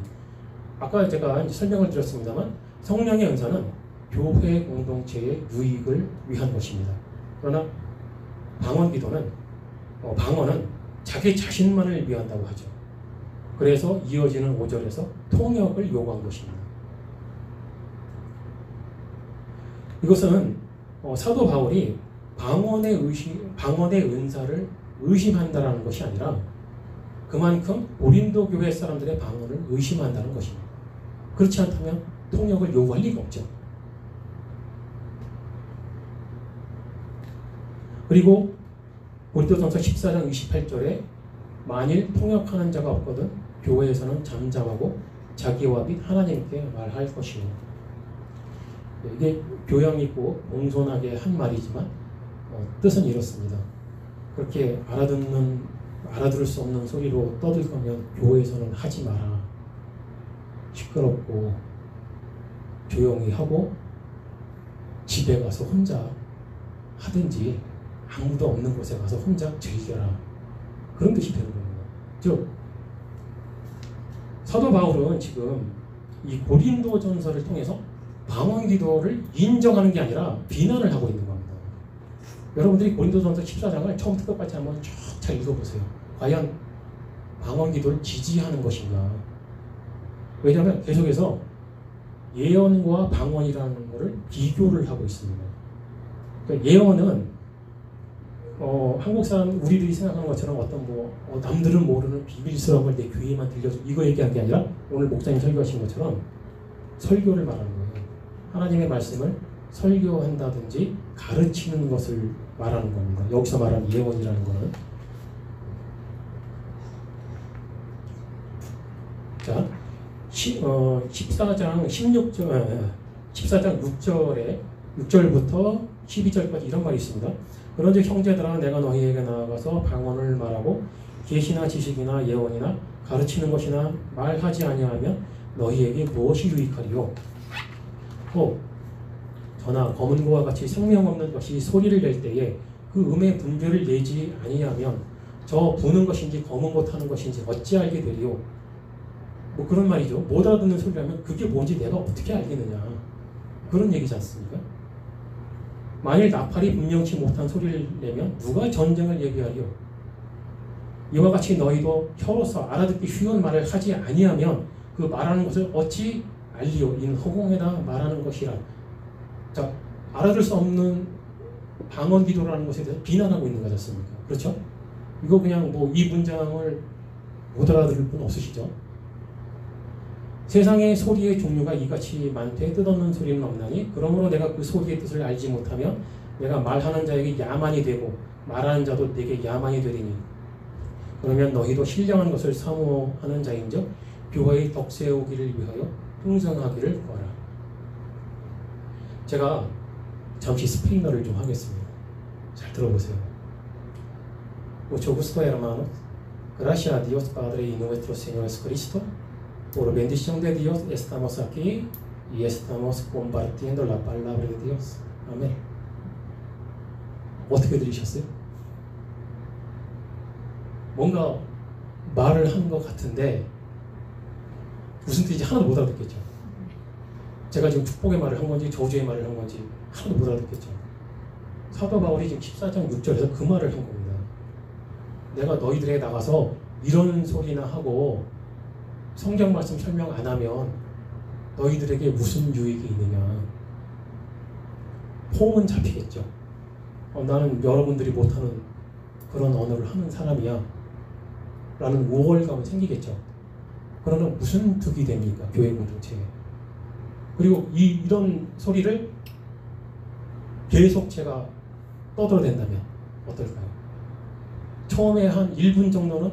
아까 제가 이제 설명을 드렸습니다만 성령의 은사는 교회 공동체의 유익을 위한 것입니다. 그러나 방언은 자기 자신만을 위한다고 하죠. 그래서 이어지는 5절에서 통역을 요구한 것입니다. 이것은 사도 바울이 방언의 은사를 의심한다는 것이 아니라 그만큼 고린도 교회 사람들의 방언을 의심한다는 것입니다. 그렇지 않다면 통역을 요구할 리가 없죠. 그리고 고린도전서 14장 28절에 만일 통역하는 자가 없거든 교회에서는 잠잠하고 자기와 및 하나님께 말할 것이요. 이게 교양 있고 공손하게 한 말이지만 뜻은 이렇습니다. 그렇게 알아들을 수 없는 소리로 떠들 거면 교회에서는 하지 마라. 시끄럽고 조용히 하고 집에 가서 혼자 하든지 아무도 없는 곳에 가서 혼자 즐겨라. 그런 뜻이 되는 겁니다. 즉 사도 바울은 지금 이 고린도전서를 통해서 방언 기도를 인정하는 게 아니라 비난을 하고 있는 겁니다. 여러분들이 고린도전서 14장을 처음부터 끝까지 한번 쭉 잘 읽어보세요. 과연 방언 기도를 지지하는 것인가? 왜냐하면 계속해서 예언과 방언이라는 것을 비교를 하고 있습니다. 그러니까 예언은 한국 사람 우리들이 생각하는 것처럼 어떤 남들은 모르는 비밀스러운 걸 내 귀에만 들려줘 이거 얘기한 게 아니라 오늘 목사님 설교하신 것처럼 설교를 말하는 거예요. 하나님의 말씀을 설교한다든지 가르치는 것을 말하는 겁니다. 여기서 말하는 예언이라는 거는. 자, 14장 6절부터 12절까지 이런 말이 있습니다. 그런즉 형제들아 내가 너희에게 나아가서 방언을 말하고 계시나 지식이나 예언이나 가르치는 것이나 말하지 아니하면 너희에게 무엇이 유익하리요? 저나 검은 고와 같이 생명 없는 것이 소리를 낼 때에 그 음의 분별을 내지 아니하면 저 부는 것인지 검은 것 하는 것인지 어찌 알게 되리요? 그런 말이죠. 못 알아듣는 소리라면 그게 뭔지 내가 어떻게 알겠느냐. 그런 얘기지 않습니까? 만일 나팔이 분명치 못한 소리를 내면 누가 전쟁을 얘기하리요? 이와 같이 너희도 혀로서 알아듣기 쉬운 말을 하지 아니하면 그 말하는 것을 어찌 알리요? 이는 허공에다 말하는 것이라. 자, 알아들 수 없는 방언 기도라는 것에 대해서 비난하고 있는 거지 않습니까? 그렇죠? 이거 그냥 이 문장을 못 알아들을 분 없으시죠? 세상의 소리의 종류가 이같이 많되 뜻없는 소리는 없나니 그러므로 내가 그 소리의 뜻을 알지 못하면 내가 말하는 자에게 야만이 되고 말하는 자도 내게 야만이 되리니 그러면 너희도 신령한 것을 사모하는 자인즉 교회의 덕세우기를 위하여 풍성하기를 구하라. 제가 잠시 스페인어를 좀 하겠습니다. 잘 들어보세요. Mucho gusto, hermanos. Gracias a Dios Padre y nuestro Señor Jesucristo. Por bendición de Dios estamos aquí y estamos compartiendo la palabra de Dios. 아멘. 어떻게 들으셨어요? 뭔가 말을 한 것 같은데 무슨 뜻인지 하나도 못 알아듣겠죠. 제가 지금 축복의 말을 한 건지 저주의 말을 한 건지 하나도 못 알아듣겠죠. 사도 바울이 지금 14장 6절에서 그 말을 한 겁니다. 내가 너희들에게 나가서 이런 소리나 하고 성경 말씀 설명 안 하면 너희들에게 무슨 유익이 있느냐. 폼은 잡히겠죠. 나는 여러분들이 못하는 그런 언어를 하는 사람이야 라는 우월감은 생기겠죠. 그러나 무슨 득이 됩니까? 교회 공동체에. 그리고 이런 소리를 계속 제가 떠들어댄다면 어떨까요? 처음에 한 1분 정도는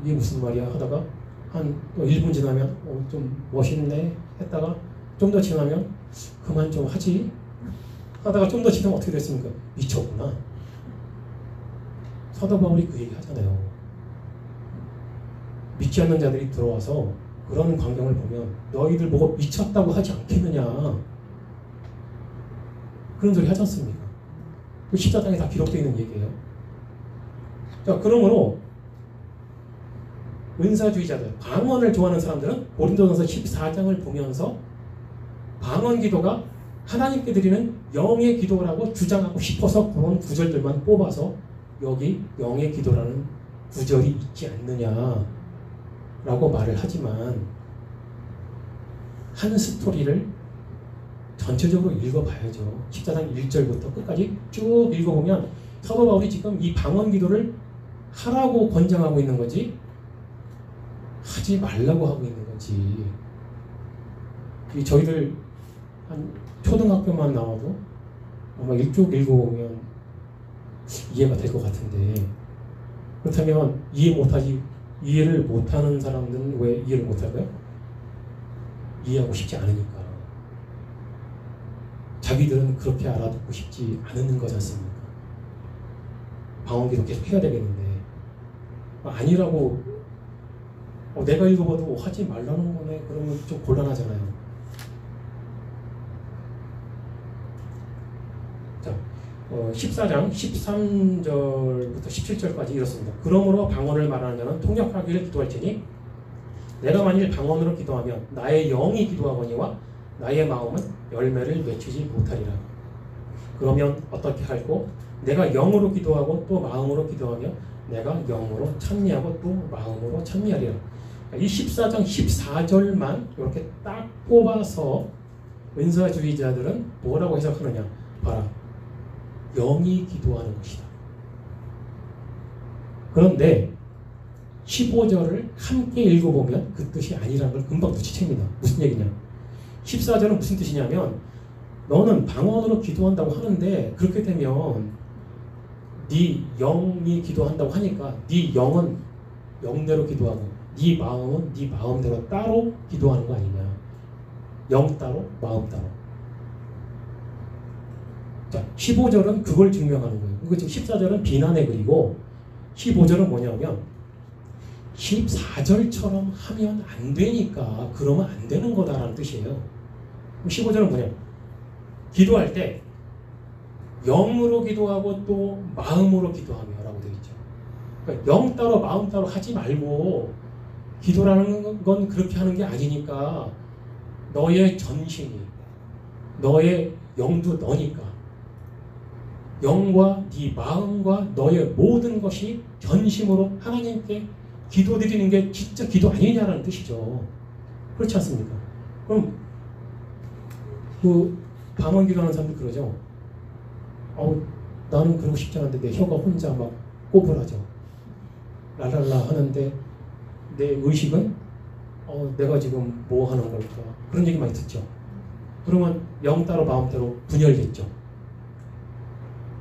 이게 무슨 말이야 하다가 한 1분 지나면 좀 멋있네 했다가 좀 더 지나면 그만 좀 하지 하다가 좀 더 지나면 어떻게 됐습니까? 미쳤구나. 사도 바울이 그 얘기 하잖아요. 믿지 않는 자들이 들어와서 그런 광경을 보면 너희들 보고 미쳤다고 하지 않겠느냐. 그런 소리 하지 않습니까? 그 14장에 다 기록되어 있는 얘기예요. 자, 그러므로 은사주의자들, 방언을 좋아하는 사람들은 고린도전서 14장을 보면서 방언 기도가 하나님께 드리는 영의 기도라고 주장하고 싶어서 그런 구절들만 뽑아서 여기 영의 기도라는 구절이 있지 않느냐라고 말을 하지만 한 스토리를 전체적으로 읽어봐야죠. 14장 1절부터 끝까지 쭉 읽어보면 사도 바울이 지금 이 방언 기도를 하라고 권장하고 있는 거지 하지 말라고 하고 있는 거지. 저희들 한 초등학교만 나와도 아마 일쭉 읽어보면 이해가 될 것 같은데 그렇다면 이해를 못하는 사람들은 왜 이해를 못할까요? 이해하고 싶지 않으니까. 자기들은 그렇게 알아듣고 싶지 않은 거지 않습니까? 방언기도 계속 해야 되겠는데 아니라고 내가 읽어봐도 하지 말라는 거네 그러면 좀 곤란하잖아요. 자, 14장 13절부터 17절까지 이렇습니다. 그러므로 방언을 말하는 자는 통역하기를 기도할 테니 내가 만일 방언으로 기도하면 나의 영이 기도하거니와 나의 마음은 열매를 맺히지 못하리라. 그러면 어떻게 할꼬? 내가 영으로 기도하고 또 마음으로 기도하며 내가 영으로 찬미하고 또 마음으로 찬미하리라. 이 14장 14절만 이렇게 딱 뽑아서 은사주의자들은 뭐라고 해석하느냐? 봐라. 영이 기도하는 것이다. 그런데 15절을 함께 읽어보면 그 뜻이 아니라는 걸 금방 눈치챕니다. 무슨 얘기냐? 14절은 무슨 뜻이냐면 너는 방언으로 기도한다고 하는데 그렇게 되면 네 영이 기도한다고 하니까 네 영은 영대로 기도하고 네 마음은 네 마음대로 따로 기도하는 거 아니냐. 영 따로 마음 따로. 자, 15절은 그걸 증명하는 거예요. 그리고 지금 14절은 비난의 글이고 15절은 뭐냐면 14절처럼 하면 안 되니까 그러면 안 되는 거다라는 뜻이에요. 15절은 뭐냐? 기도할 때 영으로 기도하고 또 마음으로 기도하며 라고 되어 있죠. 그러니까 영 따로 마음 따로 하지 말고 기도라는 건 그렇게 하는 게 아니니까 너의 전신이 너의 영도 너니까 영과 네 마음과 너의 모든 것이 전심으로 하나님께 기도드리는 게 진짜 기도 아니냐라는 뜻이죠. 그렇지 않습니까? 그럼 그 방언 기도하는 사람들 그러죠. 나는 그러고 싶지 않은데 내 혀가 혼자 막 꼬부라져. 랄랄라 하는데 내 의식은 내가 지금 뭐 하는 걸까? 그런 얘기 많이 듣죠. 그러면 영 따로 마음 따로 분열됐죠.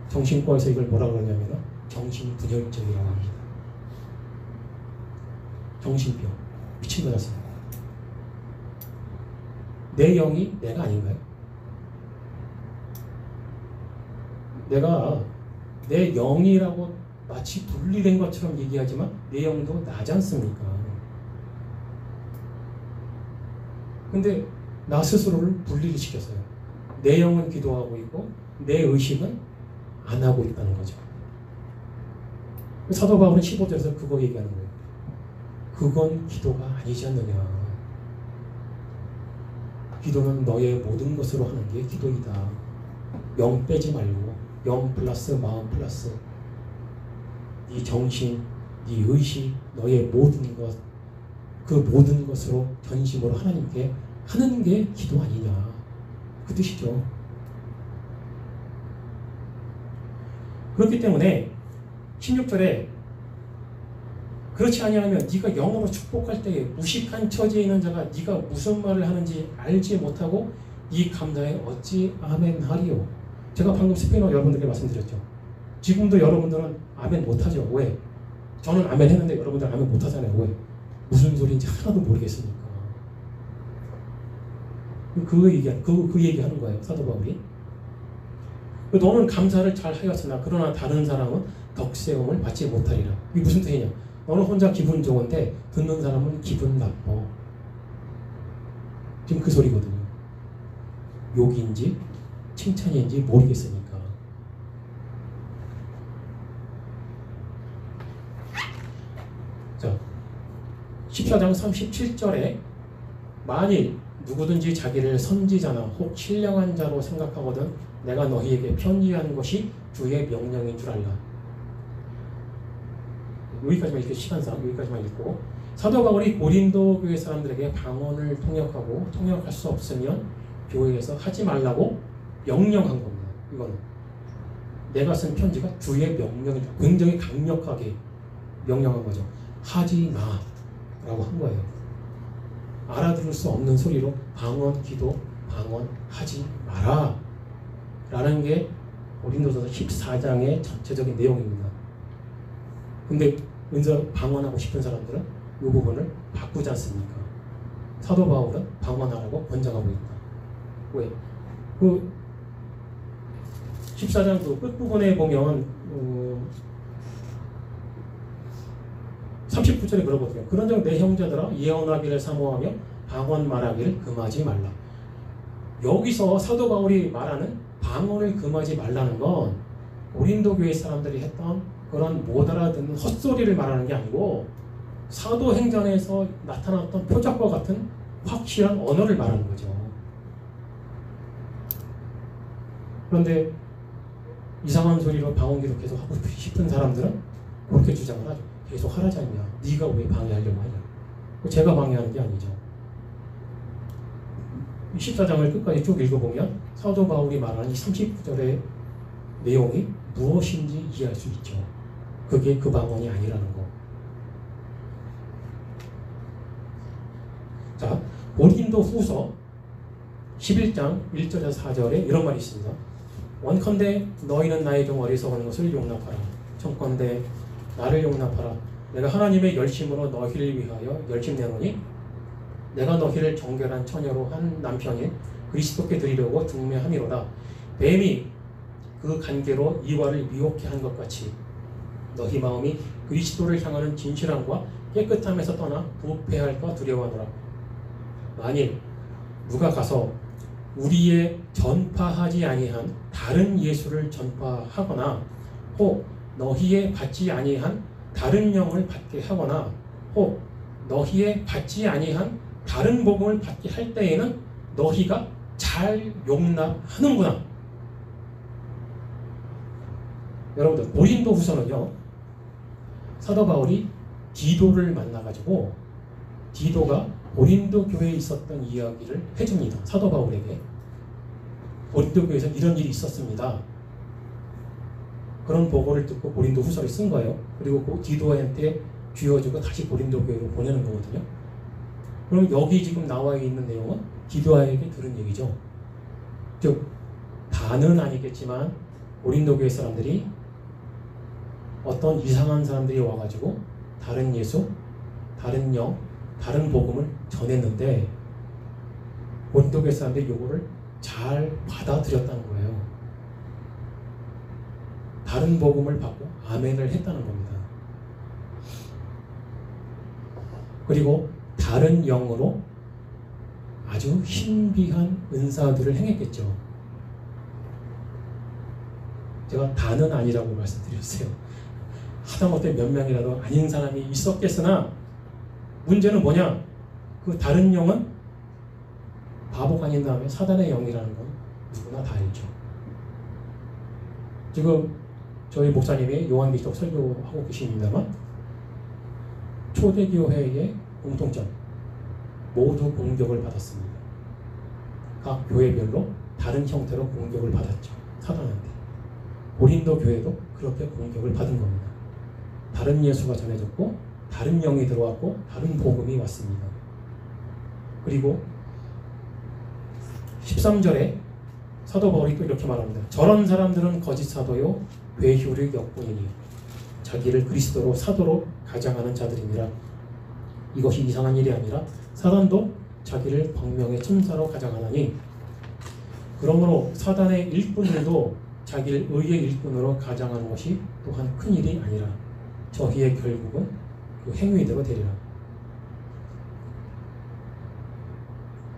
정신과에서 이걸 뭐라고 그러냐면 정신분열증이라고 합니다. 정신병. 미친 거 같습니다. 내 영이 내가 아닌가요? 내가 내 영이라고 마치 분리된 것처럼 얘기하지만 내 영도 나지 않습니까? 근데 나 스스로를 분리를 시켰어요. 내 영은 기도하고 있고 내 의식은 안 하고 있다는 거죠. 사도 바울은 15절에서 그거 얘기하는 거예요. 그건 기도가 아니지 않느냐. 기도는 너의 모든 것으로 하는 게 기도이다. 영 빼지 말고 영 플러스 마음 플러스 네 정신, 네 의식, 너의 모든 것, 그 모든 것으로 전심으로 하나님께 하는 게 기도 아니냐. 그 뜻이죠. 그렇기 때문에 16절에 그렇지 아니하면 네가 영으로 축복할 때에 무식한 처지에 있는 자가 네가 무슨 말을 하는지 알지 못하고 이 감사에 어찌 아멘 하리요. 제가 방금 스페인어 여러분들께 말씀드렸죠. 지금도 여러분들은 아멘 못하죠. 왜? 저는 아멘 했는데 여러분들 아멘 못하잖아요. 왜? 무슨 소리인지 하나도 모르겠으니까. 그 얘기하는 거예요. 사도 바울이. 너는 감사를 잘 하였으나 그러나 다른 사람은 덕세움을 받지 못하리라. 이게 무슨 뜻이냐? 너는 혼자 기분 좋은데 듣는 사람은 기분 나빠. 지금 그 소리거든요. 욕인지 칭찬인지 모르겠으니까. 자, 14장 37절에 만일 누구든지 자기를 선지자나 혹 신령한 자로 생각하거든 내가 너희에게 편지하는 것이 주의 명령인 줄 알라. 여기까지만 읽고 시간상 여기까지만 읽고 사도 바울이 고린도 교회 사람들에게 방언을 통역할 수 없으면 교회에서 하지 말라고 명령한 겁니다. 이거는 내가 쓴 편지가 주의 명령이다. 굉장히 강력하게 명령한 거죠. 하지 마라고 한 거예요. 알아들을 수 없는 소리로 방언 기도 방언하지 마라 라는 게 고린도서 14장의 전체적인 내용입니다. 근데 은사 방언하고 싶은 사람들은 이 부분을 바꾸지 않습니까? 사도 바울은 방언하라고 권장하고 있다. 왜? 14장 그 끝부분에 보면 39절에 그러거든요. 그런즉 내 형제들아 예언하기를 사모하며 방언 말하기를 금하지 말라. 여기서 사도 바울이 말하는 방언을 금하지 말라는 건 고린도 교회 사람들이 했던 그런 못 알아듣는 헛소리를 말하는 게 아니고 사도행전에서 나타났던 표적과 같은 확실한 언어를 말하는 거죠. 그런데 이상한 소리로 방언기도 계속 하고 싶은 사람들은 그렇게 주장을 하죠. 계속 하라지 않냐. 네가 왜 방해하려고 하냐. 제가 방해하는 게 아니죠. 14장을 끝까지 쭉 읽어보면 사도 바울이 말하는 이 39절의 내용이 무엇인지 이해할 수 있죠. 그게 그 방언이 아니라는 거. 자, 고린도 후서 11장 1절에서 4절에 이런 말이 있습니다. 원컨대 너희는 나의 종 어리석은 것을 용납하라. 청컨대 나를 용납하라. 내가 하나님의 열심으로 너희를 위하여 열심내노니 내가 너희를 정결한 처녀로 한 남편인 그리스도께 드리려고 중매함이로다. 뱀이 그 관계로 이와를 미혹해 한 것 같이 너희 마음이 그리스도를 향하는 진실함과 깨끗함에서 떠나 부패할까 두려워하노라. 만일 누가 가서 우리의 전파하지 아니한 다른 예수를 전파하거나 혹 너희의 받지 아니한 다른 영을 받게 하거나 혹 너희의 받지 아니한 다른 복음을 받게 할 때에는 너희가 잘 용납하는구나. 여러분들 고린도 후서는요 사도 바울이 디도를 만나가지고 디도가 고린도 교회에 있었던 이야기를 해줍니다. 사도 바울에게 고린도 교회에서 이런 일이 있었습니다. 그런 보고를 듣고 고린도 후서를 쓴 거예요. 그리고 디도한테 쥐어주고 다시 고린도 교회로 보내는 거거든요. 그럼 여기 지금 나와 있는 내용은 디도에게 들은 얘기죠. 즉 다는 아니겠지만 고린도 교회 사람들이 어떤 이상한 사람들이 와가지고 다른 예수, 다른 영, 다른 복음을 전했는데 고린도 교회 사람들이 요거를 잘 받아들였다는 거예요. 다른 복음을 받고 아멘을 했다는 겁니다. 그리고 다른 영으로 아주 신비한 은사들을 행했겠죠. 제가 다는 아니라고 말씀드렸어요. 하다못해 몇 명이라도 아닌 사람이 있었겠으나 문제는 뭐냐? 그 다른 영은 바보가 아닌 다음에 사단의 영이라는 건 누구나 다 알죠. 지금 저희 목사님이 요한계시록 설교하고 계십니다만 초대교회의 공통점 모두 공격을 받았습니다. 각 교회별로 다른 형태로 공격을 받았죠. 사단한테. 고린도 교회도 그렇게 공격을 받은 겁니다. 다른 예수가 전해졌고 다른 영이 들어왔고 다른 복음이 왔습니다. 그리고 13절에 사도 바울이 또 이렇게 말합니다. 저런 사람들은 거짓 사도요 괴효를 엿보이니 자기를 그리스도로 사도로 가장하는 자들이니라. 이것이 이상한 일이 아니라 사단도 자기를 광명의 천사로 가장하나니 그러므로 사단의 일꾼들도 자기를 의의 일꾼으로 가장하는 것이 또한 큰일이 아니라 저희의 결국은 그 행위대로 되리라.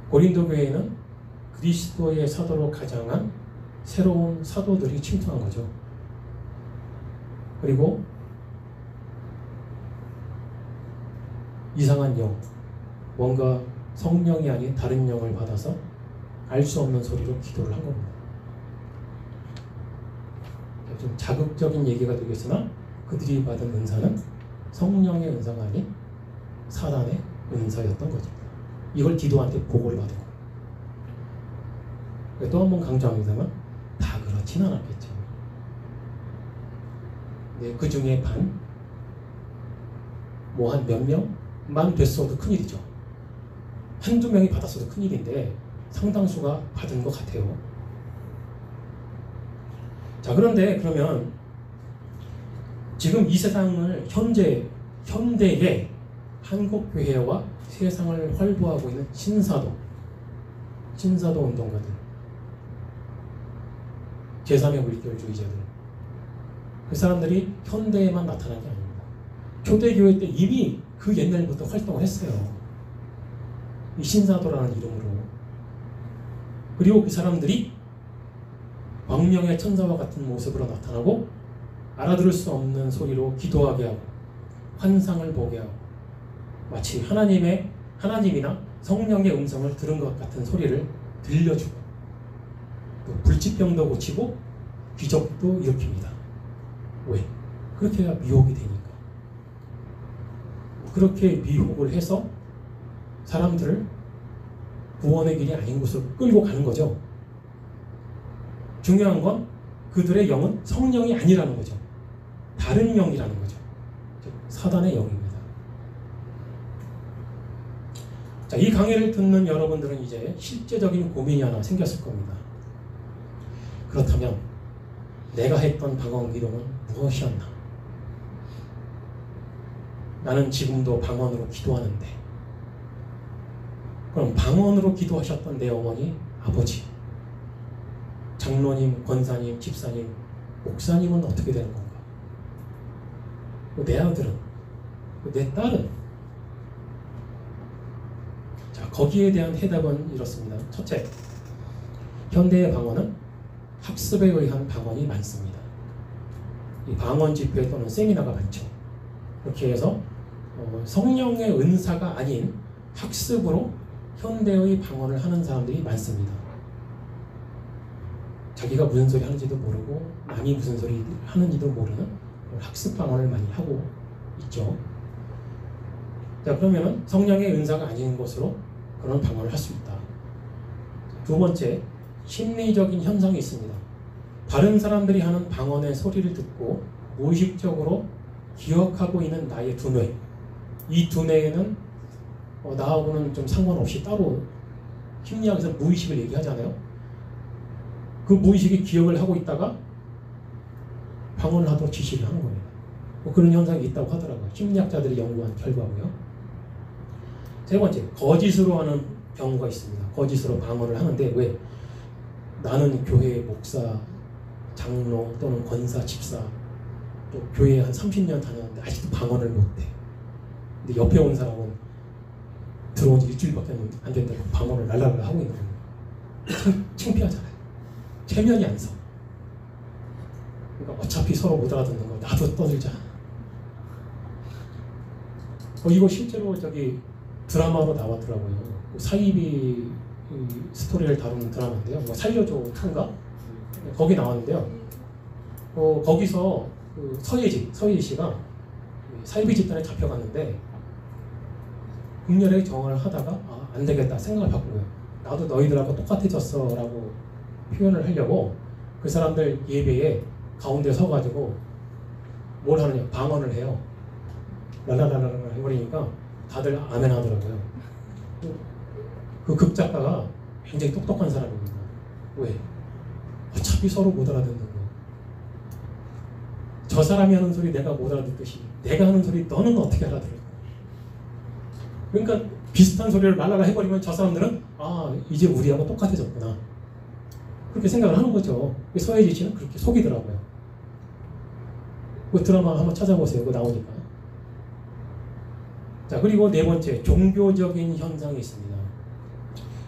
고린도 교회에는 그리스도의 사도로 가장한 새로운 사도들이 침투한 거죠. 그리고 이상한 영, 뭔가 성령이 아닌 다른 영을 받아서 알 수 없는 소리로 기도를 한 겁니다. 좀 자극적인 얘기가 되겠으나 그들이 받은 은사는 성령의 은사가 아닌 사단의 은사였던 거죠. 이걸 디도한테 보고를 받은 거예요. 또 한 번 강조합니다만 다 그렇진 않았겠죠. 네, 그 중에 반, 뭐 한 몇 명만 됐어도 큰일이죠. 한두 명이 받았어도 큰일인데 상당수가 받은 것 같아요. 자, 그런데 그러면 지금 이 세상을 현대의 한국교회와 세상을 활보하고 있는 신사도 운동가들 제3의 물결주의자들. 그 사람들이 현대에만 나타난 게 아닙니다. 초대교회 때 이미 그 옛날부터 활동을 했어요. 이 신사도라는 이름으로. 그리고 그 사람들이 광명의 천사와 같은 모습으로 나타나고 알아들을 수 없는 소리로 기도하게 하고 환상을 보게 하고 마치 하나님이나 성령의 음성을 들은 것 같은 소리를 들려주고 또 불치병도 고치고 기적도 일으킵니다. 왜? 그렇게 해야 미혹이 되니까. 그렇게 미혹을 해서 사람들을 구원의 길이 아닌 곳으로 끌고 가는 거죠. 중요한 건 그들의 영은 성령이 아니라는 거죠. 다른 영이라는 거죠. 즉 사단의 영입니다. 자, 이 강의를 듣는 여러분들은 이제 실제적인 고민이 하나 생겼을 겁니다. 그렇다면 내가 했던 방언 기도는 무엇이었나? 나는 지금도 방언으로 기도하는데 그럼 방언으로 기도하셨던 내 어머니, 아버지, 장로님, 권사님, 집사님, 목사님은 어떻게 되는 건가? 내 아들은, 내 딸은? 자, 거기에 대한 해답은 이렇습니다. 첫째, 현대의 방언은 학습에 의한 방언이 많습니다. 이 방언 집회 또는 세미나가 많죠. 그렇게 해서 성령의 은사가 아닌 학습으로 현대의 방언을 하는 사람들이 많습니다. 자기가 무슨 소리 하는지도 모르고 남이 무슨 소리 하는지도 모르는 학습 방언을 많이 하고 있죠. 자, 그러면은 성령의 은사가 아닌 것으로 그런 방언을 할 수 있다. 두 번째, 심리적인 현상이 있습니다. 다른 사람들이 하는 방언의 소리를 듣고 무의식적으로 기억하고 있는 나의 두뇌, 이 두뇌에는 나하고는 좀 상관없이 따로 심리학에서 무의식을 얘기하잖아요. 그 무의식이 기억을 하고 있다가 방언을 하도록 지시를 하는 겁니다. 그런 현상이 있다고 하더라고요. 심리학자들이 연구한 결과고요. 세 번째, 거짓으로 하는 경우가 있습니다. 거짓으로 방언을 하는데 왜? 나는 교회의 목사, 장로 또는 권사, 집사 또 교회에 한 30년 다녔는데 아직도 방언을 못해. 근데 옆에 온 사람은 들어온 지 일주일밖에 안 됐다고 방언을 날라라 하고 있는 거예요. 창피하잖아요. 체면이 안 서. 그러니까 어차피 서로 못 알아듣는 거 나도 떠들자. 이거 실제로 저기 드라마로 나왔더라고요. 사이비 스토리를 다루는 드라마인데요. 뭐 살려줘 2인가? 거기 나왔는데요. 거기서 그 서예지 씨가 사이비 집단에 잡혀갔는데 극렬하게 정을 하다가 안 되겠다 생각을 바꾸고요. 나도 너희들하고 똑같아졌어 라고 표현을 하려고 그 사람들 예배에 가운데 서가지고 뭘 하느냐, 방언을 해요. 랄랄랄랄 해버리니까 다들 아멘 하더라고요. 그 극작가가 굉장히 똑똑한 사람입니다. 왜? 어차피 서로 못 알아듣는 거. 저 사람이 하는 소리 내가 못 알아듣듯이 내가 하는 소리 너는 어떻게 알아들을까? 그러니까 비슷한 소리를 랄랄라 해버리면 저 사람들은 이제 우리하고 똑같아졌구나. 그렇게 생각을 하는 거죠. 서예지 씨는 그렇게 속이더라고요. 그 드라마 한번 찾아보세요. 그거 나오니까. 자, 그리고 네 번째, 종교적인 현상이 있습니다.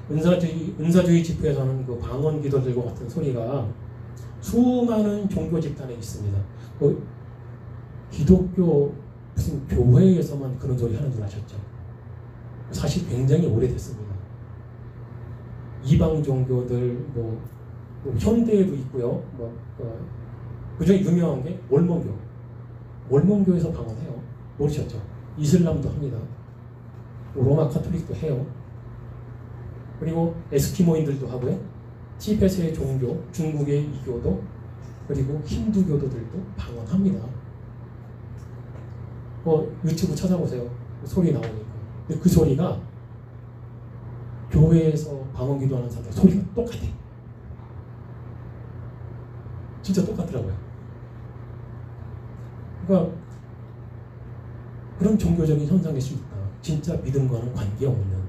은사주의 집회에서는 그 방언 기도들과 같은 소리가 수많은 종교 집단에 있습니다. 기독교 무슨 교회에서만 그런 소리 하는 줄 아셨죠? 사실 굉장히 오래됐습니다. 이방 종교들 뭐 현대에도 있고요. 그중에 유명한 게 몰몬교. 몰몬교에서 방언해요. 모르셨죠? 이슬람도 합니다. 로마 카톨릭도 해요. 그리고 에스키모인들도 하고요. 티베트의 종교, 중국의 이교도, 그리고 힌두교도들도 방언합니다. 유튜브 찾아보세요. 소리 나오니까. 근데 그 소리가 교회에서 방언 기도하는 사람들 소리가 똑같아. 진짜 똑같더라고요. 그러니까 그런 종교적인 현상일 수 있다. 진짜 믿음과는 관계없는.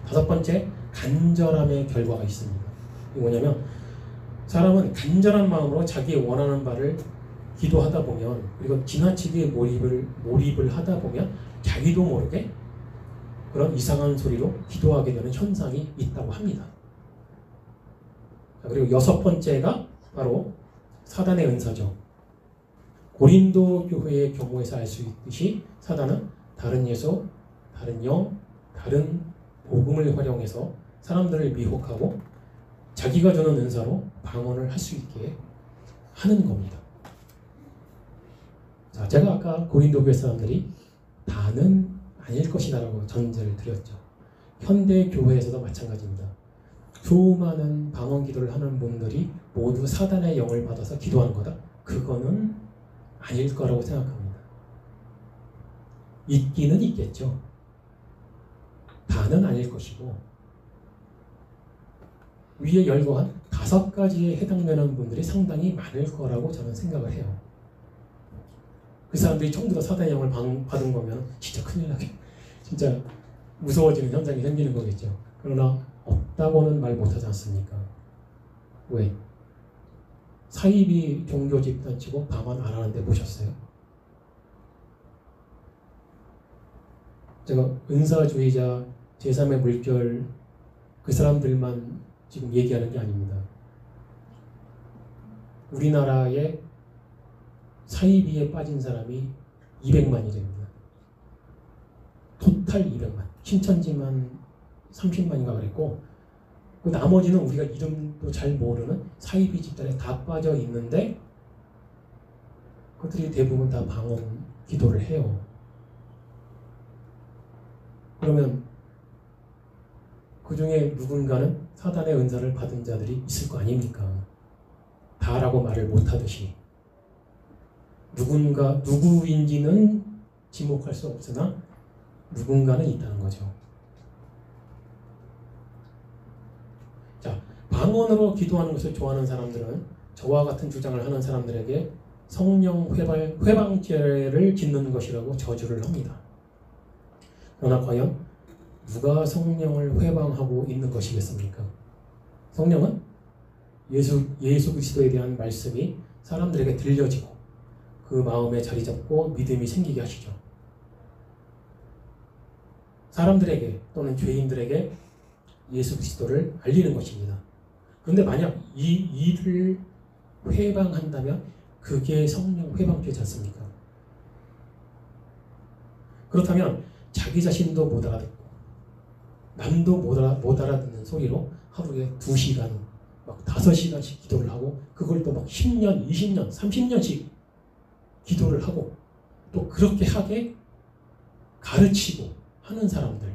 다섯 번째, 간절함의 결과가 있습니다. 이게 뭐냐면 사람은 간절한 마음으로 자기의 원하는 바를 기도하다 보면, 그리고 지나치게 몰입을 하다 보면 자기도 모르게 그런 이상한 소리로 기도하게 되는 현상이 있다고 합니다. 그리고 6번째가 바로 사단의 은사죠. 고린도 교회의 경우에서 알 수 있듯이 사단은 다른 예수, 다른 영, 다른 복음을 활용해서 사람들을 미혹하고 자기가 주는 은사로 방언을 할 수 있게 하는 겁니다. 자, 제가 아까 고린도 교회 사람들이 다는 아닐 것이다라고 전제를 드렸죠. 현대 교회에서도 마찬가지입니다. 수많은 방언 기도를 하는 분들이 모두 사단의 영을 받아서 기도하는 거다. 그거는 아닐 거라고 생각합니다. 있기는 있겠죠. 다는 아닐 것이고, 위에 열거한 5가지에 해당되는 분들이 상당히 많을 거라고 저는 생각을 해요. 그 사람들이 전부 다 사단의 영을 받은 거면 진짜 큰일 나게, 진짜 무서워지는 현상이 생기는 거겠죠. 그러나 없다고는 말 못하지 않습니까? 왜? 사이비 종교 집단치고 방언 안 하는데 보셨어요? 제가 은사주의자, 제3의 물결 그 사람들만 지금 얘기하는 게 아닙니다. 우리나라에 사이비에 빠진 사람이 200만이 됩니다. 토탈 200만. 신천지만 30만인가 그랬고, 그 나머지는 우리가 이름도 잘 모르는 사이비 집단에 다 빠져 있는데, 그들이 대부분 다 방언 기도를 해요. 그러면 그 중에 누군가는 사단의 은사를 받은 자들이 있을 거 아닙니까? 다라고 말을 못하듯이 누구인지는 지목할 수 없으나 누군가는 있다는 거죠. 자, 방언으로 기도하는 것을 좋아하는 사람들은 저와 같은 주장을 하는 사람들에게 성령 회방죄를 짓는 것이라고 저주를 합니다. 그러나 과연 누가 성령을 회방하고 있는 것이겠습니까? 성령은 예수 그리스도에 대한 말씀이 사람들에게 들려지고 그 마음에 자리 잡고 믿음이 생기게 하시죠. 사람들에게 또는 죄인들에게 예수 그리스도를 알리는 것입니다. 그런데 만약 이 일을 회방한다면 그게 성령 회방죄지 않습니까? 그렇다면 자기 자신도 못 알아듣고 남도 못 알아듣는 소리로 하루에 2시간, 막 5시간씩 기도를 하고, 그걸 또 막 10년, 20년, 30년씩 기도를 하고, 또 그렇게 하게 가르치고 하는 사람들.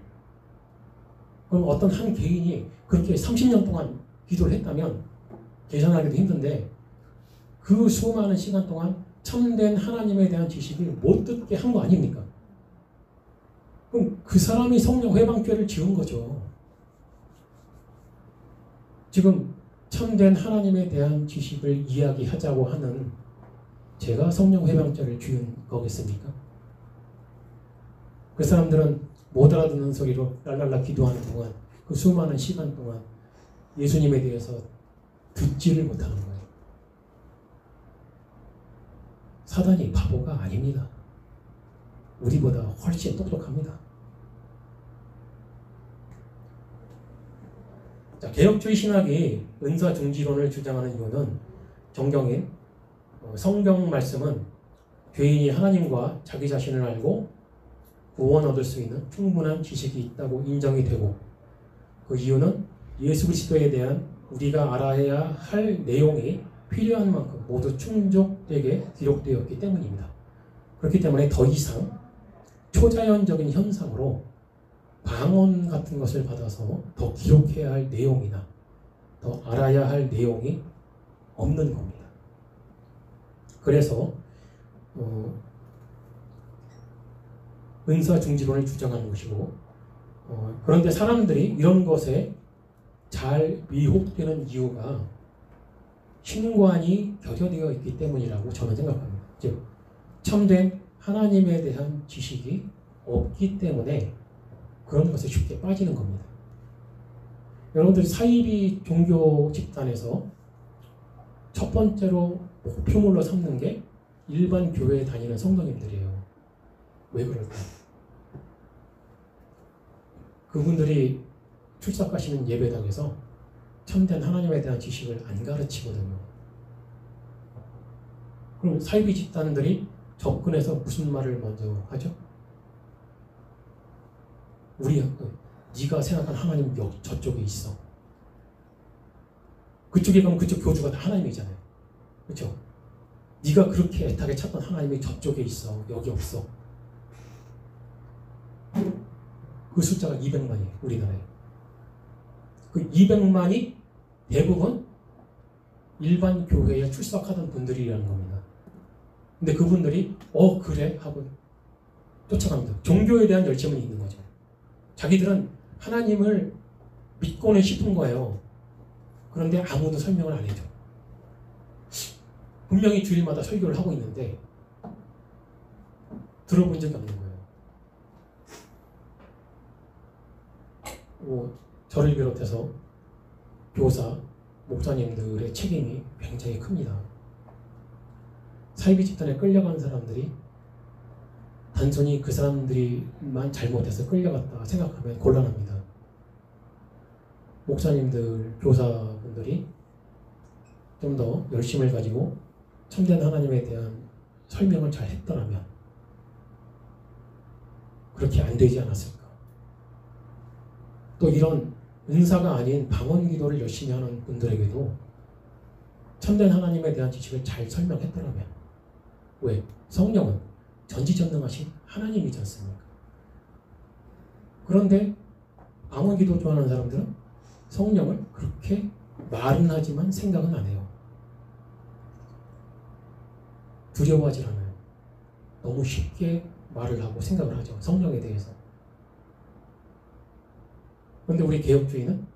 그럼 어떤 한 개인이 그렇게 30년 동안 기도를 했다면 계산하기도 힘든데, 그 수많은 시간 동안 참된 하나님에 대한 지식을 못 듣게 한 거 아닙니까? 그럼 그 사람이 성령 회방죄를 지은 거죠. 지금 참된 하나님에 대한 지식을 이야기하자고 하는 제가 성령 회방죄를 지은 거겠습니까? 그 사람들은 못 알아듣는 소리로 랄랄라 기도하는 동안, 그 수많은 시간 동안 예수님에 대해서 듣지를 못하는 거예요. 사단이 바보가 아닙니다. 우리보다 훨씬 똑똑합니다. 자, 개혁주의 신학이 은사 중지론을 주장하는 이유는 정경인 성경 말씀은 죄인이 하나님과 자기 자신을 알고 구원 얻을 수 있는 충분한 지식이 있다고 인정이 되고, 그 이유는 예수 그리스도에 대한 우리가 알아야 할 내용이 필요한 만큼 모두 충족되게 기록되었기 때문입니다. 그렇기 때문에 더 이상 초자연적인 현상으로 방언 같은 것을 받아서 더 기록해야 할 내용이나 더 알아야 할 내용이 없는 겁니다. 그래서 은사 중지론을 주장하는 것이고, 그런데 사람들이 이런 것에 잘 미혹되는 이유가 신관이 결여되어 있기 때문이라고 저는 생각합니다. 즉, 참된 하나님에 대한 지식이 없기 때문에 그런 것에 쉽게 빠지는 겁니다. 여러분들 사이비 종교 집단에서 첫 번째로 목표물로 삼는 게 일반 교회에 다니는 성도님들이에요. 왜 그럴까? 그분들이 출석하시는 예배당에서 참된 하나님에 대한 지식을 안 가르치거든요. 그럼 사이비 집단들이 접근해서 무슨 말을 먼저 하죠? 네가 생각한 하나님 저쪽에 있어. 그쪽에 가면 그쪽 교주가 다 하나님이잖아요. 그렇죠? 네가 그렇게 애타게 찾던 하나님이 저쪽에 있어. 여기 없어. 그 숫자가 200만이에요. 우리나라에. 그 200만이 대부분 일반 교회에 출석하던 분들이라는 겁니다. 근데 그분들이 그래 하고 쫓아갑니다. 종교에 대한 열정은 있는 거죠. 자기들은 하나님을 믿고는 싶은 거예요. 그런데 아무도 설명을 안 해줘. 분명히 주일마다 설교를 하고 있는데 들어본 적이 없는 거예요. 저를 비롯해서 교사, 목사님들의 책임이 굉장히 큽니다. 사이비 집단에 끌려간 사람들이 단순히 그 사람들이만 잘못해서 끌려갔다 생각하면 곤란합니다. 목사님들, 교사분들이 좀 더 열심을 가지고 참된 하나님에 대한 설명을 잘 했더라면 그렇게 안 되지 않았을까. 또 이런 은사가 아닌 방언 기도를 열심히 하는 분들에게도 참된 하나님에 대한 지식을 잘 설명했더라면. 왜? 성령은 전지전능하신 하나님이지 않습니까? 그런데 방언 기도 좋아하는 사람들은 성령을 그렇게 말은 하지만 생각은 안 해요. 두려워하지 않아요. 너무 쉽게 말을 하고 생각을 하죠. 성령에 대해서. 그런데 우리 개혁주의는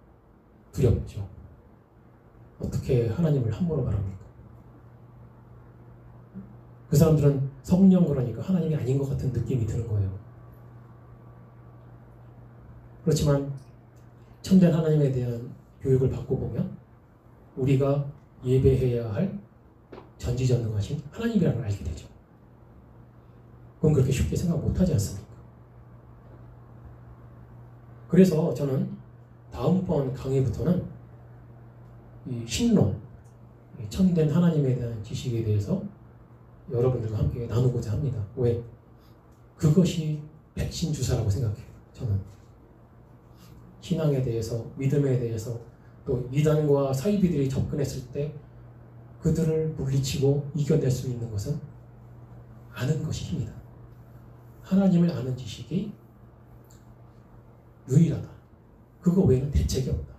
두렵죠. 어떻게 하나님을 함부로 말합니까? 그 사람들은 성령 그러니까 하나님이 아닌 것 같은 느낌이 드는 거예요. 그렇지만 참된 하나님에 대한 교육을 받고 보면 우리가 예배해야 할 전지전능하신 하나님이라는 걸 알게 되죠. 그건 그렇게 쉽게 생각 못하지 않습니까? 그래서 저는 다음번 강의부터는 이 신론, 참된 하나님에 대한 지식에 대해서 여러분들과 함께 나누고자 합니다. 왜? 그것이 백신 주사라고 생각해요. 저는 신앙에 대해서, 믿음에 대해서, 또 이단과 사이비들이 접근했을 때 그들을 물리치고 이겨낼 수 있는 것은 아는 것이 힘이다. 하나님을 아는 지식이 유일하다. 그거 외에는 대책이 없다.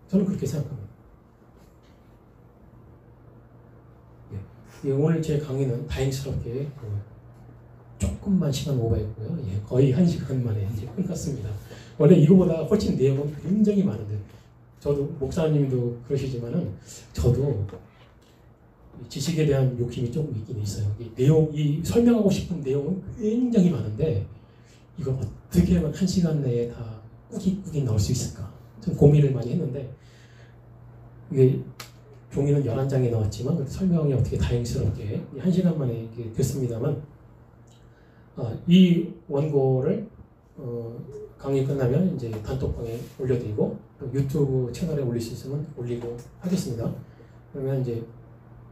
저는 그렇게 생각합니다. 오늘 제 강의는 다행스럽게 조금만 시간 오버했고요. 거의 1시간 만에 이제 끝났습니다. 원래 이거보다 훨씬 내용은 굉장히 많은데 저도 목사님도 그러시지만은 저도 지식에 대한 욕심이 조금 있긴 있어요. 이 설명하고 싶은 내용은 굉장히 많은데 이걸 어떻게 하면 1시간 내에 다 꾸깃꾸깃 나올 수 있을까? 좀 고민을 많이 했는데 이게 종이는 11장이 나왔지만 설명이 어떻게 다행스럽게 1시간 만에 이렇게 됐습니다만 이 원고를 강의 끝나면 이제 단톡방에 올려드리고 또 유튜브 채널에 올릴 수 있으면 올리고 하겠습니다. 그러면 이제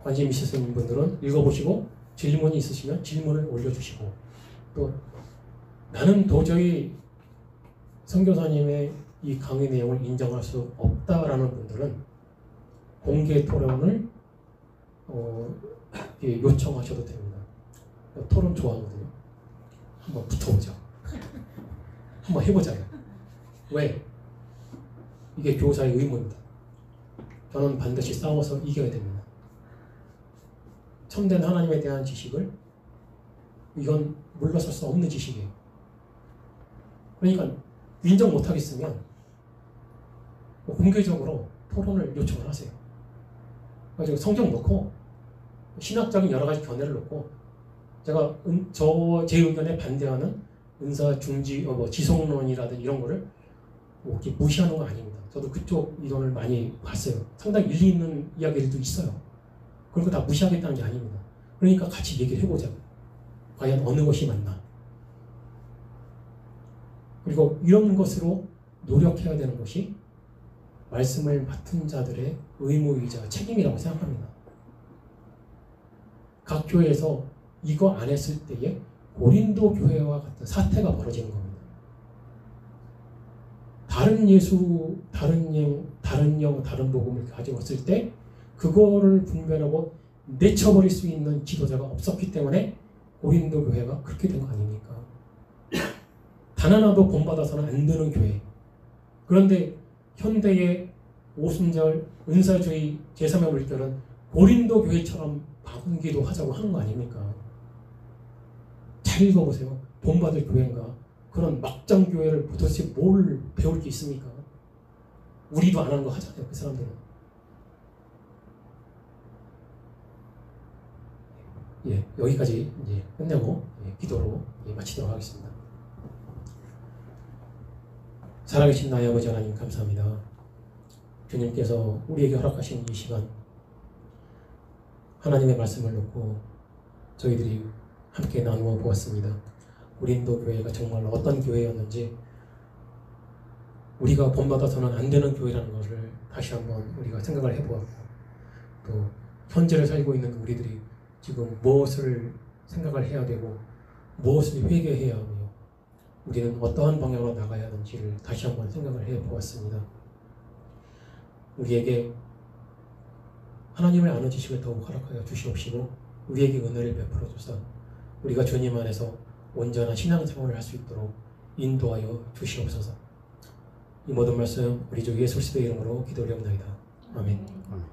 관심 있으신 분들은 읽어보시고 질문이 있으시면 질문을 올려주시고 또 나는 도저히 선교사님의 이 강의 내용을 인정할 수 없다라는 분들은 공개 토론을 요청하셔도 됩니다. 토론 좋아하거든요. 한번 붙어보죠. 한번 해보자요. 왜? 이게 교사의 의무입니다. 저는 반드시 싸워서 이겨야 됩니다. 참된 하나님에 대한 지식을 이건 물러설 수 없는 지식이에요. 그러니까 인정 못하겠으면 공개적으로 토론을 요청을 하세요. 그래서 성경 놓고 신학적인 여러 가지 견해를 놓고 제가 제 의견에 반대하는 은사 중지 지속론이라든지 이런 거를 뭐 이렇게 무시하는 건 아닙니다. 저도 그쪽 이론을 많이 봤어요. 상당히 일리 있는 이야기들도 있어요. 그런 거 다 무시하겠다는 게 아닙니다. 그러니까 같이 얘기를 해보자고. 과연 어느 것이 맞나. 그리고 이런 것으로 노력해야 되는 것이 말씀을 맡은 자들의 의무이자 책임이라고 생각합니다. 각 교회에서 이거 안 했을 때에 고린도 교회와 같은 사태가 벌어지는 겁니다. 다른 예수, 다른 영, 다른 복음을 가져왔을 때 그거를 분별하고 내쳐버릴 수 있는 지도자가 없었기 때문에 고린도 교회가 그렇게 된 거 아닙니까? 단 하나도 본받아서는 안 되는 교회. 그런데 현대의 오순절, 은사주의, 제3의 물결은 고린도 교회처럼 바꾸기도 하자고 하는 거 아닙니까? 잘 읽어보세요. 본받을 교회인가? 그런 막장 교회를 도대체 뭘 배울 게 있습니까? 우리도 안 하는 거 하잖아요. 그 사람들은. 예, 여기까지 이제 끝내고 기도로 마치도록 하겠습니다. 살아계신 나의 아버지 하나님 감사합니다. 주님께서 우리에게 허락하신 이 시간 하나님의 말씀을 놓고 저희들이 함께 나누어 보았습니다. 고린도 교회가 정말 어떤 교회였는지 우리가 본받아서는 안 되는 교회라는 것을 다시 한번 우리가 생각을 해보았고 또 현재를 살고 있는 우리들이 지금 무엇을 생각을 해야 되고 무엇을 회개해야 하며 우리는 어떠한 방향으로 나가야 하는지를 다시 한번 생각을 해보았습니다. 우리에게 하나님을 아는 지식을 더욱 허락하여 주시옵시고 우리에게 은혜를 베풀어 주사 우리가 주님 안에서 온전한 신앙생활을 할 수 있도록 인도하여 주시옵소서. 이 모든 말씀 우리 주 예수 그리스도의 이름으로 기도드립니다. 아멘.